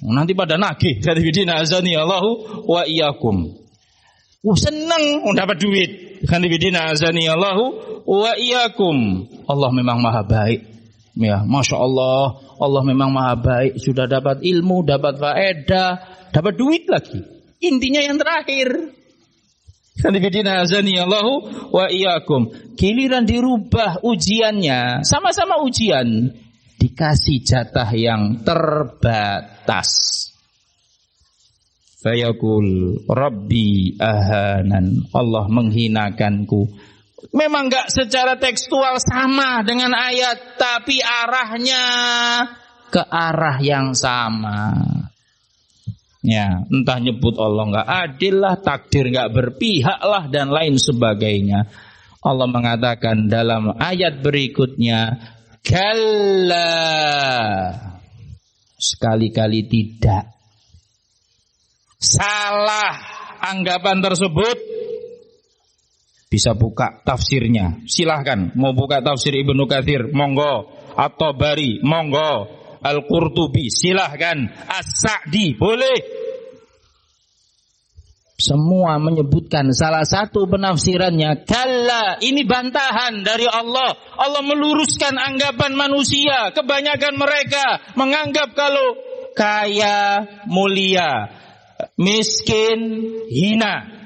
Nanti pada nagih dari bidina azani Allahu wa iyyakum. Seneng dapat duit. Kan bidina azani Allahu wa iyyakum. Allah memang Maha baik. Ya, Masya Allah. Allah memang Maha baik. Sudah dapat ilmu, dapat faedah, dapat duit lagi. Intinya yang terakhir. Kan bidina azani Allahu wa iyyakum. Giliran dirubah ujiannya, sama-sama ujian. Dikasih jatah yang terbatas. Fayaqul Rabbi ahanan. Allah menghinakanku. Memang enggak secara tekstual sama dengan ayat, tapi arahnya ke arah yang sama. Ya, entah nyebut Allah enggak adil lah, takdir enggak berpihak lah, dan lain sebagainya. Allah mengatakan dalam ayat berikutnya, kalla, sekali-kali tidak. Salah anggapan tersebut. Bisa buka tafsirnya, silahkan. Mau buka tafsir Ibnu Katsir, monggo. At-Tabari, monggo. Al-Qurtubi, silahkan. As-Sa'di, boleh. Semua menyebutkan salah satu penafsirannya kalla, ini bantahan dari Allah. Allah meluruskan anggapan manusia. Kebanyakan mereka menganggap kalau kaya mulia, miskin hina.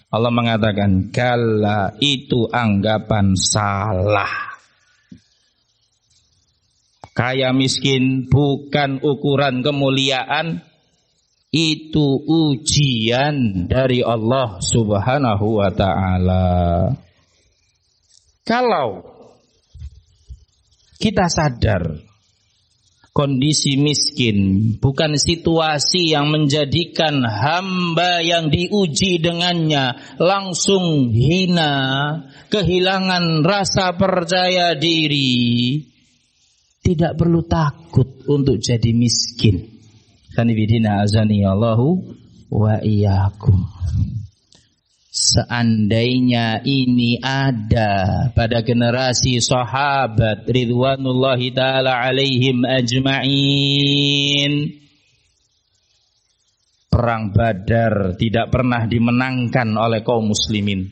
Allah mengatakan kalla, itu anggapan salah. Kaya miskin bukan ukuran kemuliaan. Itu ujian dari Allah Subhanahu wa ta'ala. Kalau kita sadar kondisi miskin bukan situasi yang menjadikan hamba yang diuji dengannya langsung hina, kehilangan rasa percaya diri, tidak perlu takut untuk jadi miskin. Kanibidina azani Allahu wa iyyakum. Seandainya ini ada pada generasi sahabat ridwanullahi ta'ala alaihim ajma'in, perang Badar tidak pernah dimenangkan oleh kaum muslimin.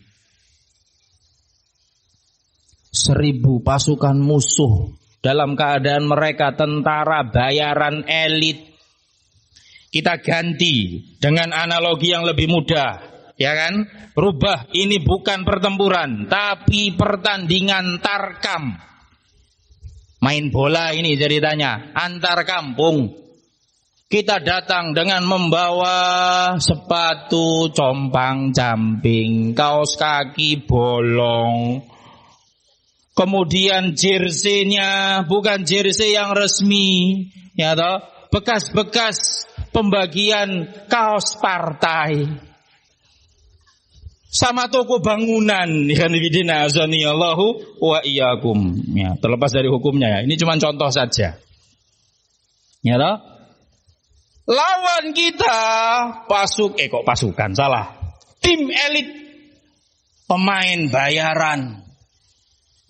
1000 pasukan musuh dalam keadaan mereka tentara bayaran elit. Kita ganti dengan analogi yang lebih mudah, ya kan? Rubah, ini bukan pertempuran, tapi pertandingan tarkam. Main bola ini ceritanya, antar kampung. Kita datang dengan membawa sepatu compang-camping, kaos kaki bolong. Kemudian jersey-nya bukan jersey yang resmi, ya toh? Bekas-bekas pembagian kaos partai sama toko bangunan. Ikhwanifidina azanillahu wa iyyakum. Ya, terlepas dari hukumnya ya. Ini cuma contoh saja. Ya toh? Lawan kita pasukan salah. Tim elit, pemain bayaran.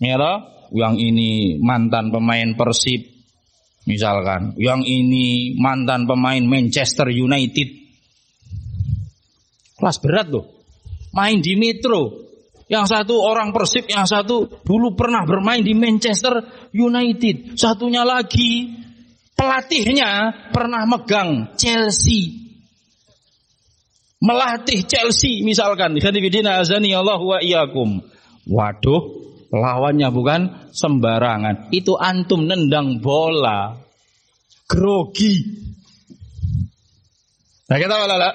Ya toh? Yang ini mantan pemain Persib misalkan, yang ini mantan pemain Manchester United. Kelas berat loh. Main di Metro, Yang satu orang Persib, yang satu dulu pernah bermain di Manchester United. Satunya lagi pelatihnya pernah megang Chelsea. Melatih Chelsea misalkan. Khadibidina azani Allah wa iyyakum. Waduh, lawannya bukan sembarangan. Itu antum nendang bola. Grogi. Nah, kita walala.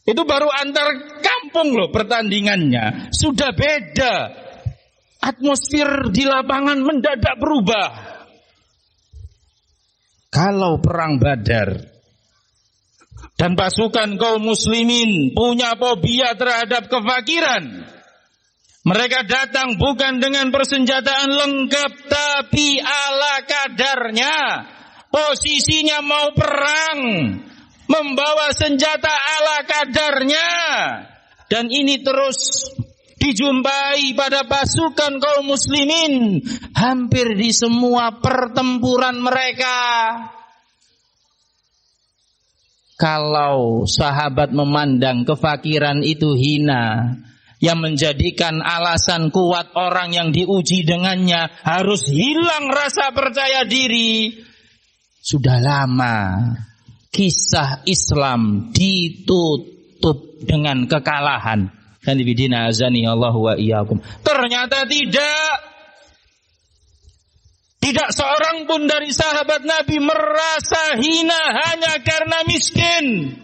Itu baru antar kampung loh pertandingannya. Sudah beda. Atmosfer di lapangan mendadak berubah. Kalau perang Badar dan pasukan kaum muslimin punya fobia terhadap kefakiran. Mereka datang bukan dengan persenjataan lengkap, tapi ala kadarnya. Posisinya mau perang, membawa senjata ala kadarnya. Dan ini terus dijumpai pada pasukan kaum muslimin hampir di semua pertempuran mereka. Kalau sahabat memandang kefakiran itu hina, yang menjadikan alasan kuat orang yang diuji dengannya harus hilang rasa percaya diri, sudah lama kisah Islam ditutup dengan kekalahan. Khadibidina azani Allah wa iyyakum. Ternyata tidak seorang pun dari sahabat Nabi merasa hina hanya karena miskin.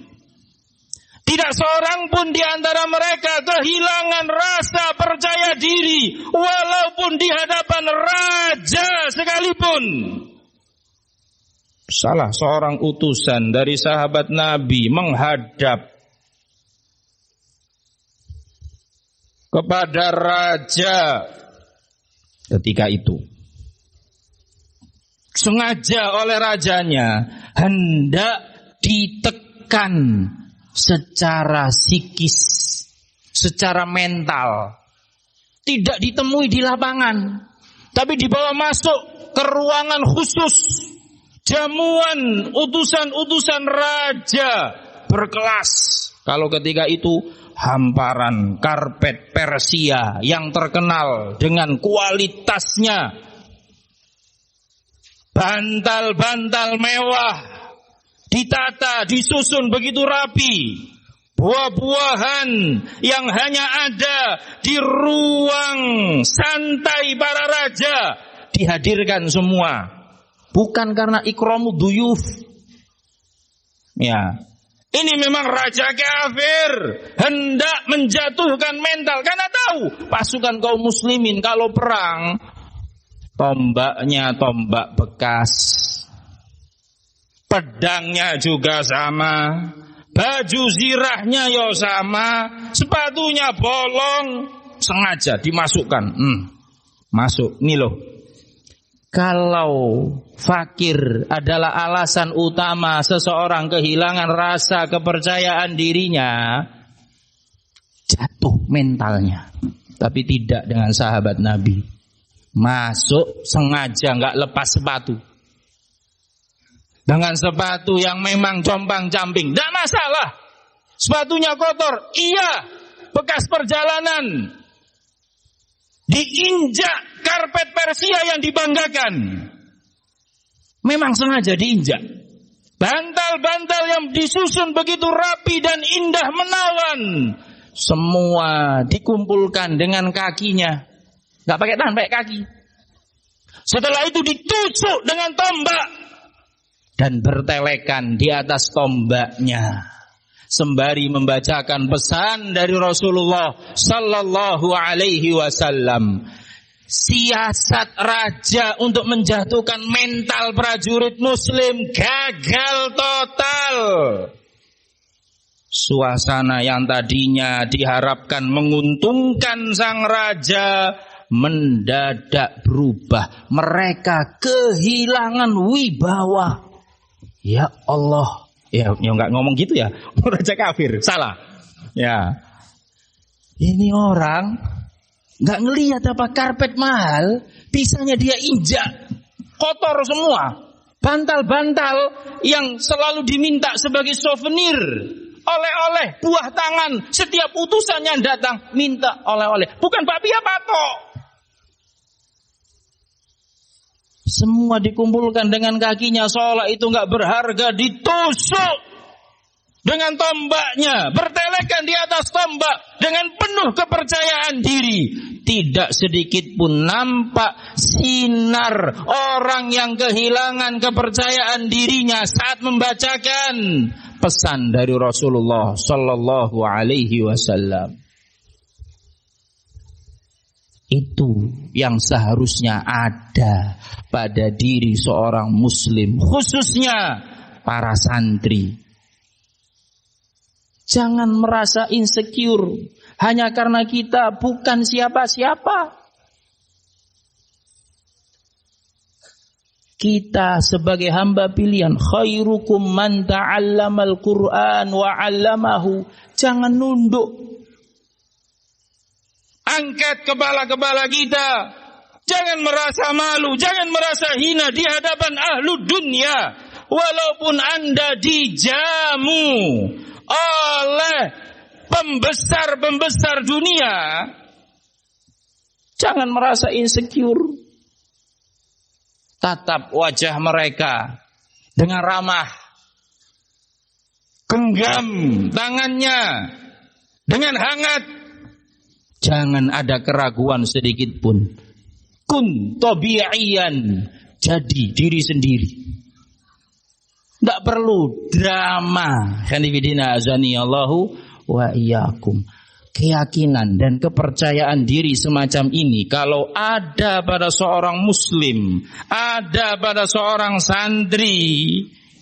Tidak seorang pun di antara mereka kehilangan rasa percaya diri walaupun di hadapan raja sekalipun. Salah seorang utusan dari sahabat Nabi menghadap kepada raja ketika itu. Sengaja oleh rajanya hendak ditekan secara psikis, secara mental. Tidak ditemui di lapangan, tapi dibawa masuk ke ruangan khusus. Jamuan utusan-utusan raja berkelas. Kalau ketika itu hamparan karpet Persia yang terkenal dengan kualitasnya. Bantal-bantal mewah ditata, disusun begitu rapi. Buah-buahan yang hanya ada di ruang santai para raja dihadirkan semua. Bukan karena ikramu duyuf. Ya, ini memang raja kafir hendak menjatuhkan mental karena tahu pasukan kaum muslimin kalau perang tombaknya tombak bekas, pedangnya juga sama, baju zirahnya ya sama, sepatunya bolong, sengaja dimasukkan. Masuk, nih loh. Kalau fakir adalah alasan utama seseorang kehilangan rasa kepercayaan dirinya, jatuh mentalnya. Tapi tidak dengan sahabat Nabi. Masuk sengaja nggak lepas sepatu. Dengan sepatu yang memang compang-camping, tidak masalah. Sepatunya kotor, iya, bekas perjalanan. Diinjak karpet Persia yang dibanggakan. Memang sengaja diinjak. Bantal-bantal yang disusun begitu rapi dan indah menawan. Semua dikumpulkan dengan kakinya. Gak pakai tangan, pakai kaki. Setelah itu ditusuk dengan tombak. Dan bertelekan di atas tombaknya. Sembari membacakan pesan dari Rasulullah sallallahu alaihi wasallam. Siasat raja untuk menjatuhkan mental prajurit muslim gagal total. Suasana yang tadinya diharapkan menguntungkan sang raja mendadak berubah. Mereka kehilangan wibawa. Ya Allah. Ya enggak ngomong gitu ya. Raja kafir, salah. Ya. Ini orang enggak ngelihat apa karpet mahal, pisahnya dia injak. Kotor semua. Bantal-bantal yang selalu diminta sebagai souvenir oleh-oleh, buah tangan. Setiap utusan yang datang minta oleh-oleh. Bukan bakpia patok. Semua dikumpulkan dengan kakinya, seolah itu enggak berharga, ditusuk dengan tombaknya, bertelekan di atas tombak dengan penuh kepercayaan diri. Tidak sedikit pun nampak sinar orang yang kehilangan kepercayaan dirinya saat membacakan pesan dari Rasulullah sallallahu alaihi wasallam. Itu yang seharusnya ada pada diri seorang muslim, khususnya para santri. Jangan merasa insecure hanya karena kita bukan siapa-siapa. Kita sebagai hamba pilihan, khairukum man ta'allamal Qur'an wa 'allamahu. Jangan nunduk. Angkat kepala-kepala kita. Jangan merasa malu, jangan merasa hina di hadapan ahlu dunia. Walaupun Anda dijamu oleh pembesar-pembesar dunia, jangan merasa insecure. Tatap wajah mereka dengan ramah, genggam tangannya dengan hangat. Jangan ada keraguan sedikit pun. Kun tabi'iyan, jadi diri sendiri. Tidak perlu drama. Khanifidina azani Allahu wa iyyakum. Keyakinan dan kepercayaan diri semacam ini kalau ada pada seorang muslim, ada pada seorang santri,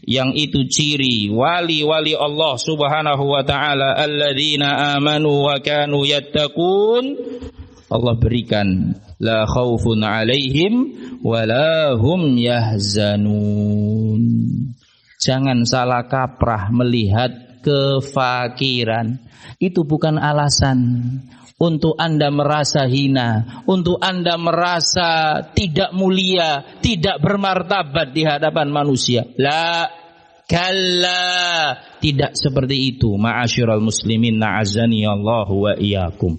yang itu ciri wali-wali Allah Subhanahu wa taala, alladzina amanu wa kanu yattaqun. Allah berikan la khaufun alaihim wa la hum yahzanun. Jangan salah kaprah melihat kefakiran. Itu bukan alasan untuk Anda merasa hina, untuk Anda merasa tidak mulia, tidak bermartabat di hadapan manusia. La kalla, tidak seperti itu. Ma'asyiral muslimin, na'azani Allah wa iyyakum.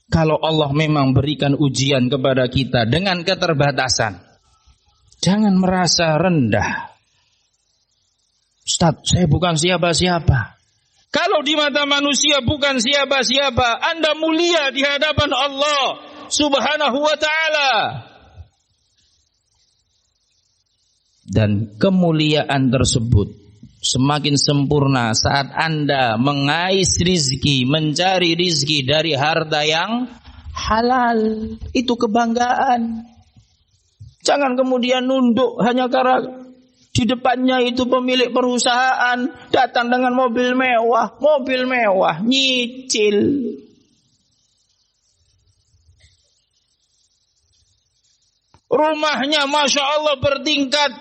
Kalau Allah memang berikan ujian kepada kita dengan keterbatasan, jangan merasa rendah. Ustaz, saya bukan siapa-siapa. Kalau di mata manusia bukan siapa-siapa, Anda mulia di hadapan Allah Subhanahu wa ta'ala. Dan kemuliaan tersebut semakin sempurna saat Anda mengais rizki, mencari rizki dari harta yang halal. Itu kebanggaan. Jangan kemudian nunduk hanya karena di depannya itu pemilik perusahaan datang dengan mobil mewah, nyicil. Rumahnya Masya Allah bertingkat.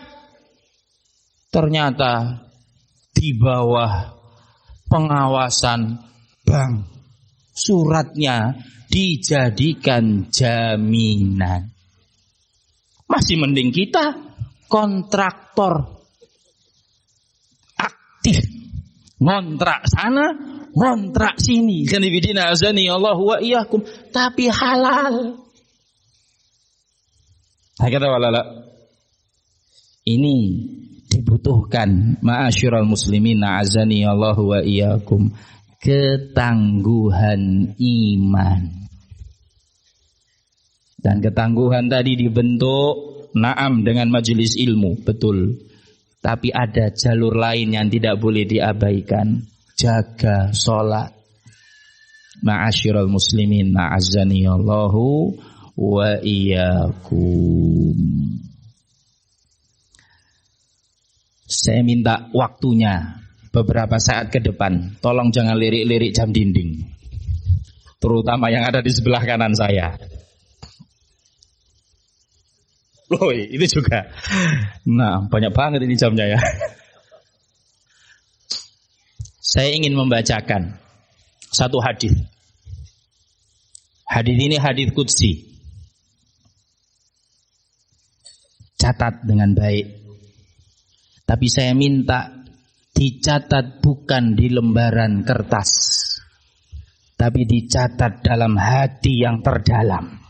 Ternyata di bawah pengawasan bank. Suratnya dijadikan jaminan. Masih mending kita kontraktor aktif, ngontrak sana, ngontrak sini. Khanifidina azani Allah wa iyyakum, tapi halal. Hakata walala. Ini dibutuhkan, ma'asyiral muslimin azani Allah wa iyyakum, ketangguhan iman. Dan ketangguhan tadi dibentuk na'am dengan majelis ilmu, betul. Tapi ada jalur lain yang tidak boleh diabaikan. Jaga sholat. Ma'asyiral muslimin, na'azzani Allahu wa iyyakum. Saya minta waktunya beberapa saat ke depan. Tolong jangan lirik-lirik jam dinding. Terutama yang ada di sebelah kanan saya. Loh, itu juga. Nah, banyak banget ini jamnya ya. Saya ingin membacakan satu hadis. Hadis ini hadis qudsi. Catat dengan baik. Tapi saya minta dicatat bukan di lembaran kertas, tapi dicatat dalam hati yang terdalam.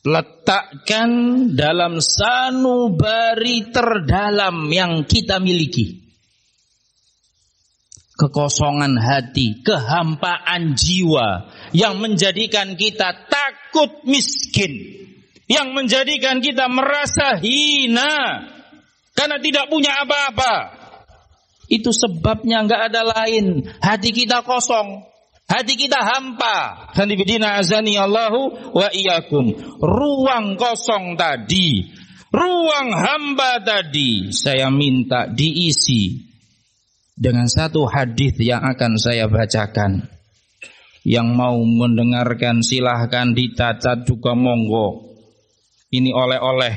Letakkan dalam sanubari terdalam yang kita miliki. Kekosongan hati, kehampaan jiwa yang menjadikan kita takut miskin, yang menjadikan kita merasa hina karena tidak punya apa-apa. Itu sebabnya enggak ada lain, hati kita kosong, hati kita hampa. Khandibidina azani Allahu wa iyyakum. Ruang kosong tadi, ruang hamba tadi, saya minta diisi dengan satu hadis yang akan saya bacakan. Yang mau mendengarkan silahkan, dicatat juga monggo. Ini oleh-oleh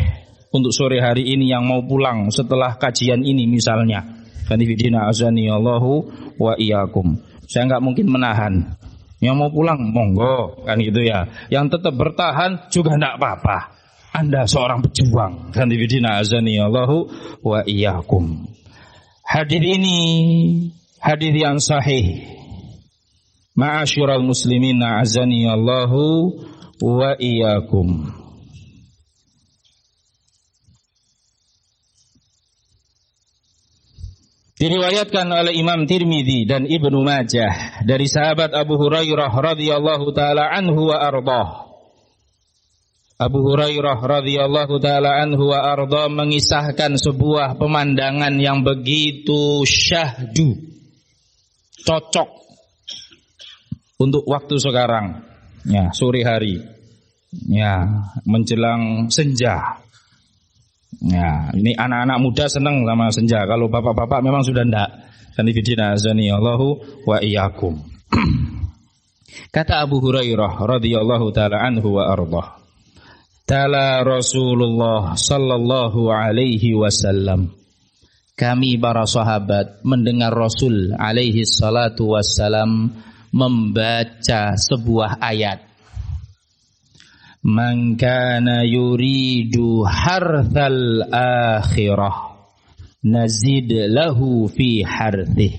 untuk sore hari ini yang mau pulang setelah kajian ini misalnya. Khandibidina azani Allahu wa iyyakum. Saya enggak mungkin menahan. Yang mau pulang monggo, kan gitu ya. Yang tetap bertahan juga enggak apa-apa. Anda seorang pejuang. Khandibidina azani Allahu wa iyyakum. Hadis ini hadis yang sahih. Ma'asyiral muslimin azani Allahu wa iyyakum. Diriwayatkan oleh Imam Tirmidzi dan Ibnu Majah dari sahabat Abu Hurairah radhiyallahu taala anhu wa ardhah. Abu Hurairah radhiyallahu taala anhu wa ardhah mengisahkan sebuah pemandangan yang begitu syahdu, cocok untuk waktu sekarang. Ya, sore hari. Ya, menjelang senja. Ya, ini anak-anak muda senang sama senja. Kalau bapak-bapak memang sudah ndak. Khandibidina azani Allahu wa iyyakum. Kata Abu Hurairah radhiyallahu taala anhu wa ardhah. Tala Rasulullah sallallahu alaihi wasallam. Kami para sahabat mendengar Rasul alaihi salatu wassalam membaca sebuah ayat. Man kana yuridu harthal akhirah nazid lahu fi harthih.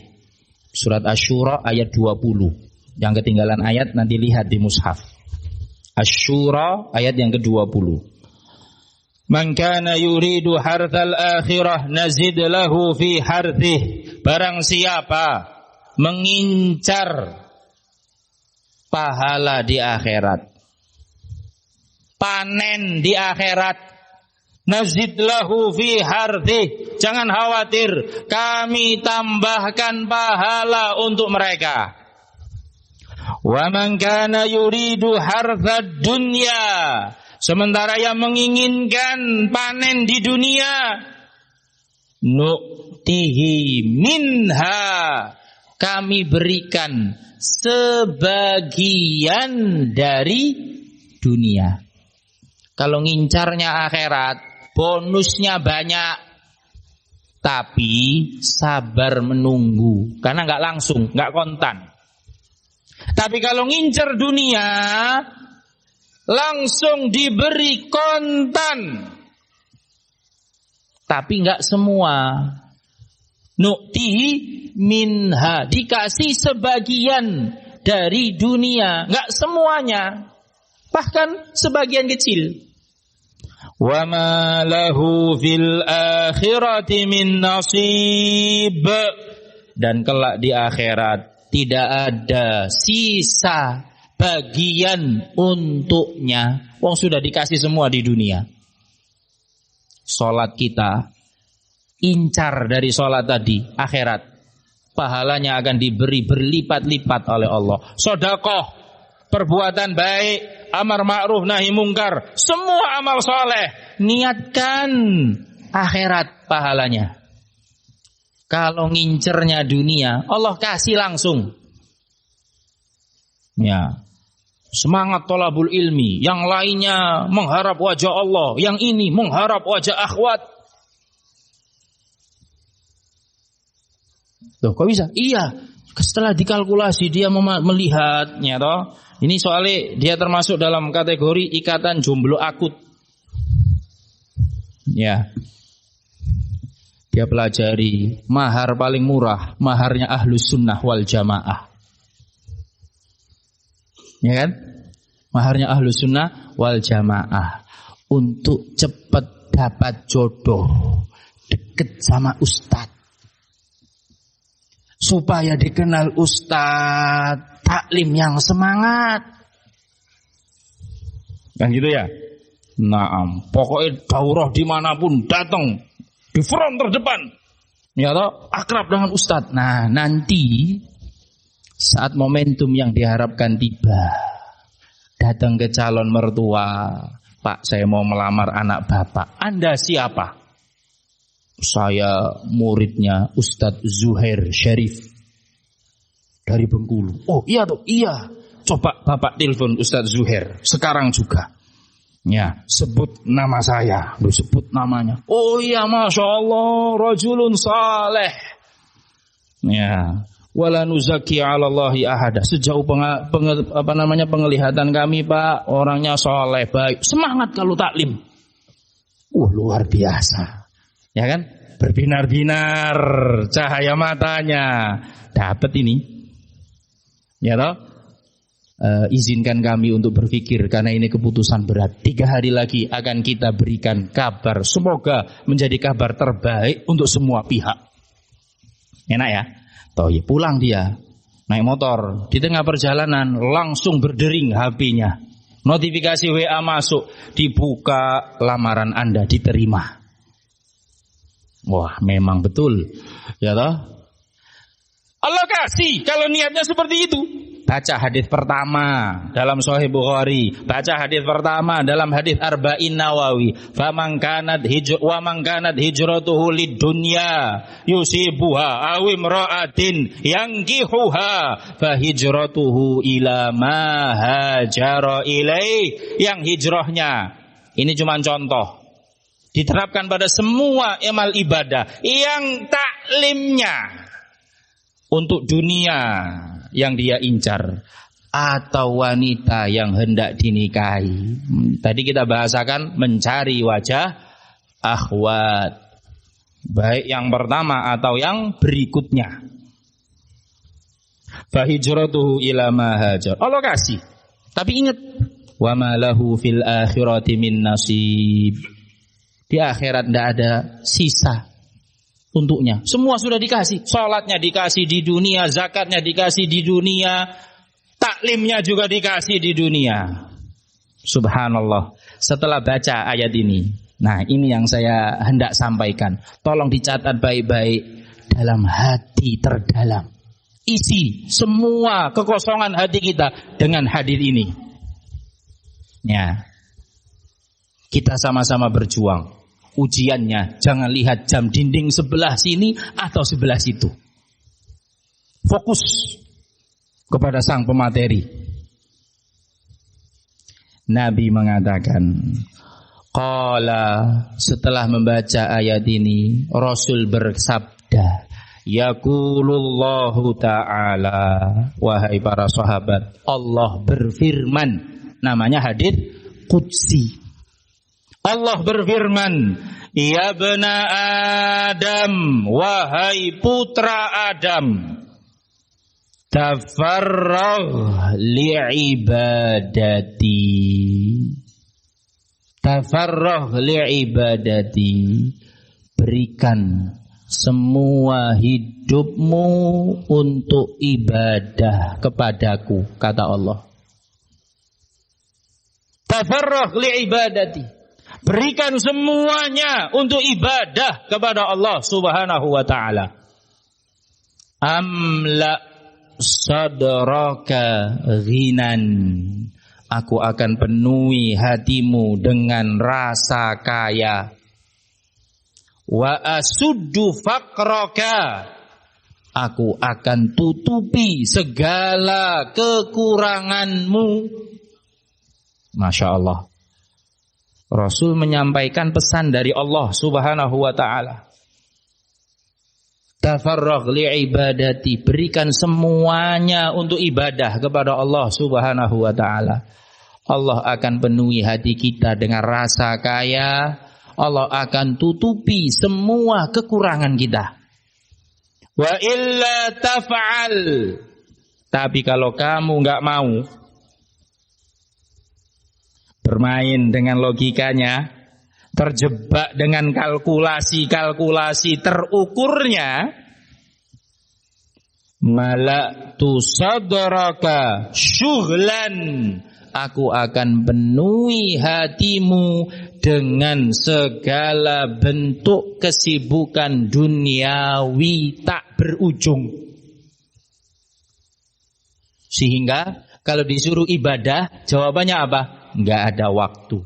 Surat Asy-Syura ayat 20. Yang ketinggalan ayat nanti lihat di mushaf. Asy-Syura ayat yang ke-20. Man kana yuridu harthal akhirah nazid lahu fi harthih. Barang siapa mengincar pahala di akhirat, panen di akhirat, nazid lahu fi harthih, jangan khawatir, kami tambahkan pahala untuk mereka. Wa man kana yuridu harthad dunya, sementara yang menginginkan panen di dunia, nu'tihi minha, kami berikan sebagian dari dunia. Kalau ngincarnya akhirat, bonusnya banyak, tapi sabar menunggu, karena nggak langsung, nggak kontan. Tapi kalau ngincar dunia, langsung diberi kontan, tapi nggak semua. Nu'tihi minha, dikasih sebagian dari dunia, nggak semuanya, bahkan sebagian kecil. Wa ma lahu fil akhirati min nasib, dan kelak di akhirat tidak ada sisa bagian untuknya. Wong sudah dikasih semua di dunia. Salat kita, incar dari salat tadi, akhirat pahalanya akan diberi berlipat-lipat oleh Allah. Sedekah, perbuatan baik, amar ma'ruf nahi mungkar, semua amal soleh, niatkan akhirat pahalanya. Kalau ngincernya dunia, Allah kasih langsung. Ya, semangat thalabul ilmi, yang lainnya mengharap wajah Allah, yang ini mengharap wajah akhwat. Loh, kok bisa? Iya, setelah dikalkulasi dia melihatnya toh. Ini soalnya dia termasuk dalam kategori ikatan jomblo akut. Ya. Dia pelajari mahar paling murah, maharnya Ahlus Sunnah wal Jamaah. Ya kan? Maharnya Ahlus Sunnah wal Jamaah. Untuk cepat dapat jodoh, deket sama ustadz. Supaya dikenal ustadz, taklim yang semangat. Kan gitu ya? Naam, pokoknya daurah dimanapun datang di front terdepan, ya toh, akrab dengan ustadz. Nah, nanti saat momentum yang diharapkan tiba, datang ke calon mertua, Pak, saya mau melamar anak bapak. Anda siapa? Saya muridnya Ustadz Zuhair Syarif dari Bengkulu. Oh iya toh, iya. Coba bapak telepon Ustadz Zuhair sekarang juga. Ya, sebut nama saya. Sebut namanya. Oh iya, Masya Allah, rajulun saleh. Ya, wala nuzaki 'alallahi ahada. Sejauh penglihatan kami, Pak, orangnya saleh, baik. Semangat kalau taklim. Luar biasa. Ya kan? Berbinar-binar cahaya matanya. Dapat ini. Ya toh? Izinkan kami untuk berpikir karena ini keputusan berat. 3 hari lagi akan kita berikan kabar. Semoga menjadi kabar terbaik untuk semua pihak. Enak ya? Toh ya, pulang dia naik motor, di tengah perjalanan langsung berdering HP-nya. Notifikasi WA masuk, dibuka, lamaran Anda diterima. Wah, memang betul. Ya toh? Allah kasih kalau niatnya seperti itu. Baca hadis pertama dalam Sahih Bukhari, baca hadis pertama dalam hadis Arba'in Nawawi. Faman kanat hijratuhu lid-dunya yusibuha aw imra'atin yankihuha fa hijratuhu ila ma hajara ilaih. Yang hijrahnya, ini cuma contoh, diterapkan pada semua amal ibadah. Yang taklimnya untuk dunia yang dia incar atau wanita yang hendak dinikahi. Tadi kita bahasakan mencari wajah akhwat, baik yang pertama atau yang berikutnya. Fa hijratuhu ila ma hajar. Allah kasih. Tapi ingat, wa ma lahu fil akhirati min nasib. Di akhirat tidak ada sisa untuknya. Semua sudah dikasih. Salatnya dikasih di dunia, zakatnya dikasih di dunia, taklimnya juga dikasih di dunia. Subhanallah. Setelah baca ayat ini, nah ini yang saya hendak sampaikan. Tolong dicatat baik-baik dalam hati terdalam. Isi semua kekosongan hati kita dengan hadir ini. Ya. Kita sama-sama berjuang. Ujiannya jangan lihat jam dinding sebelah sini atau sebelah situ. Fokus kepada sang pemateri. Nabi mengatakan, qala, setelah membaca ayat ini, Rasul bersabda, yaqulullahu ta'ala, wahai para sahabat, Allah berfirman, namanya hadits qudsi. Allah berfirman, ya bena Adam, wahai putra Adam, tafarragh li'ibadati. Tafarragh li'ibadati. Berikan semua hidupmu untuk ibadah kepadaku, kata Allah. Tafarragh li'ibadati. Berikan semuanya untuk ibadah kepada Allah Subhanahu wa ta'ala. Amla sadraka ghinan. Aku akan penuhi hatimu dengan rasa kaya. Wa asuddu faqraka. Aku akan tutupi segala kekuranganmu. Masya Allah. Rasul menyampaikan pesan dari Allah Subhanahu wa ta'ala. Tafarragh li'ibadati. Berikan semuanya untuk ibadah kepada Allah Subhanahu wa ta'ala. Allah akan penuhi hati kita dengan rasa kaya. Allah akan tutupi semua kekurangan kita. Wa illa taf'al. Tapi kalau kamu enggak mau bermain dengan logikanya, terjebak dengan kalkulasi terukurnya, mala'tu sadraka syughlan, aku akan penuhi hatimu dengan segala bentuk kesibukan duniawi tak berujung. Sehingga kalau disuruh ibadah, jawabannya apa? Enggak ada waktu.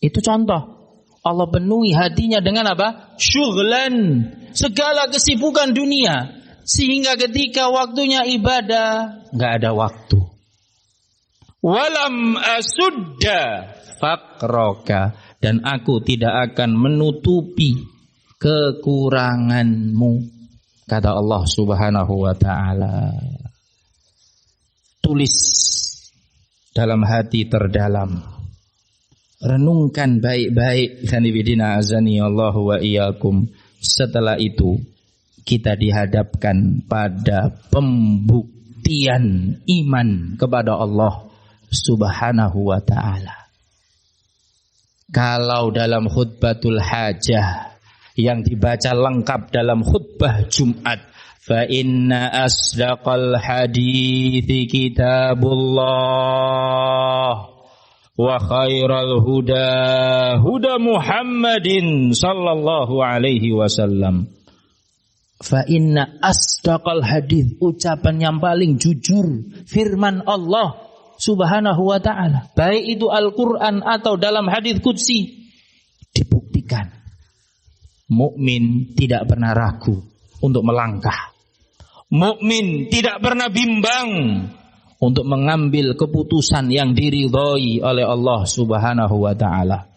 Itu contoh. Allah penuhi hatinya dengan apa? Syughlan, segala kesibukan dunia. Sehingga ketika waktunya ibadah, enggak ada waktu. Walam asudda faqraka, dan aku tidak akan menutupi kekuranganmu, kata Allah Subhanahu wa ta'ala. Tulis dalam hati terdalam, renungkan baik-baik, dan ibidina azani Allahu wa iyyakum. Setelah itu kita dihadapkan pada pembuktian iman kepada Allah Subhanahu wa ta'ala. Kalau dalam khutbatul hajah yang dibaca lengkap dalam khutbah Jumat, fa inna asdaqal hadithi kitabullah wa khairal huda huda Muhammadin sallallahu alaihi wasallam. Fa inna asdaqal hadith, ucapan yang paling jujur, firman Allah Subhanahu wa ta'ala, baik itu Al-Quran atau dalam hadits qudsi, dibuktikan mukmin tidak pernah ragu untuk melangkah. Mukmin tidak pernah bimbang untuk mengambil keputusan yang diridhoi oleh Allah Subhanahu wa ta'ala.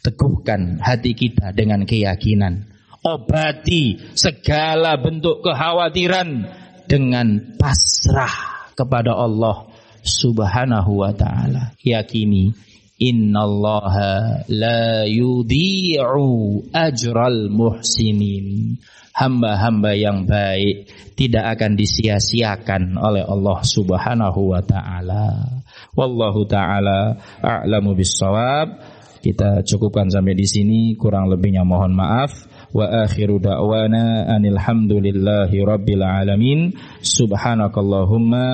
Teguhkan hati kita dengan keyakinan. Obati segala bentuk kekhawatiran dengan pasrah kepada Allah Subhanahu wa ta'ala. Yakini innallaha la yudhi'u ajral muhsinin. Hamba-hamba yang baik tidak akan disia-siakan oleh Allah Subhanahu wa ta'ala. Wallahu ta'ala a'lamu bis-shawab. Kita cukupkan sampai di sini, kurang lebihnya mohon maaf. Wa akhiru da'wana anil hamdulillahi rabbil alamin. Subhanakallahumma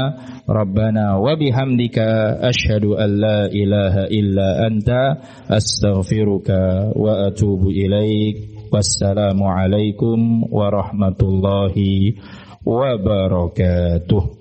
rabbana wa bihamdika asyhadu an la ilaha illa anta astaghfiruka wa atubu ilaik. Wassalamu alaikum warahmatullahi wabarakatuh.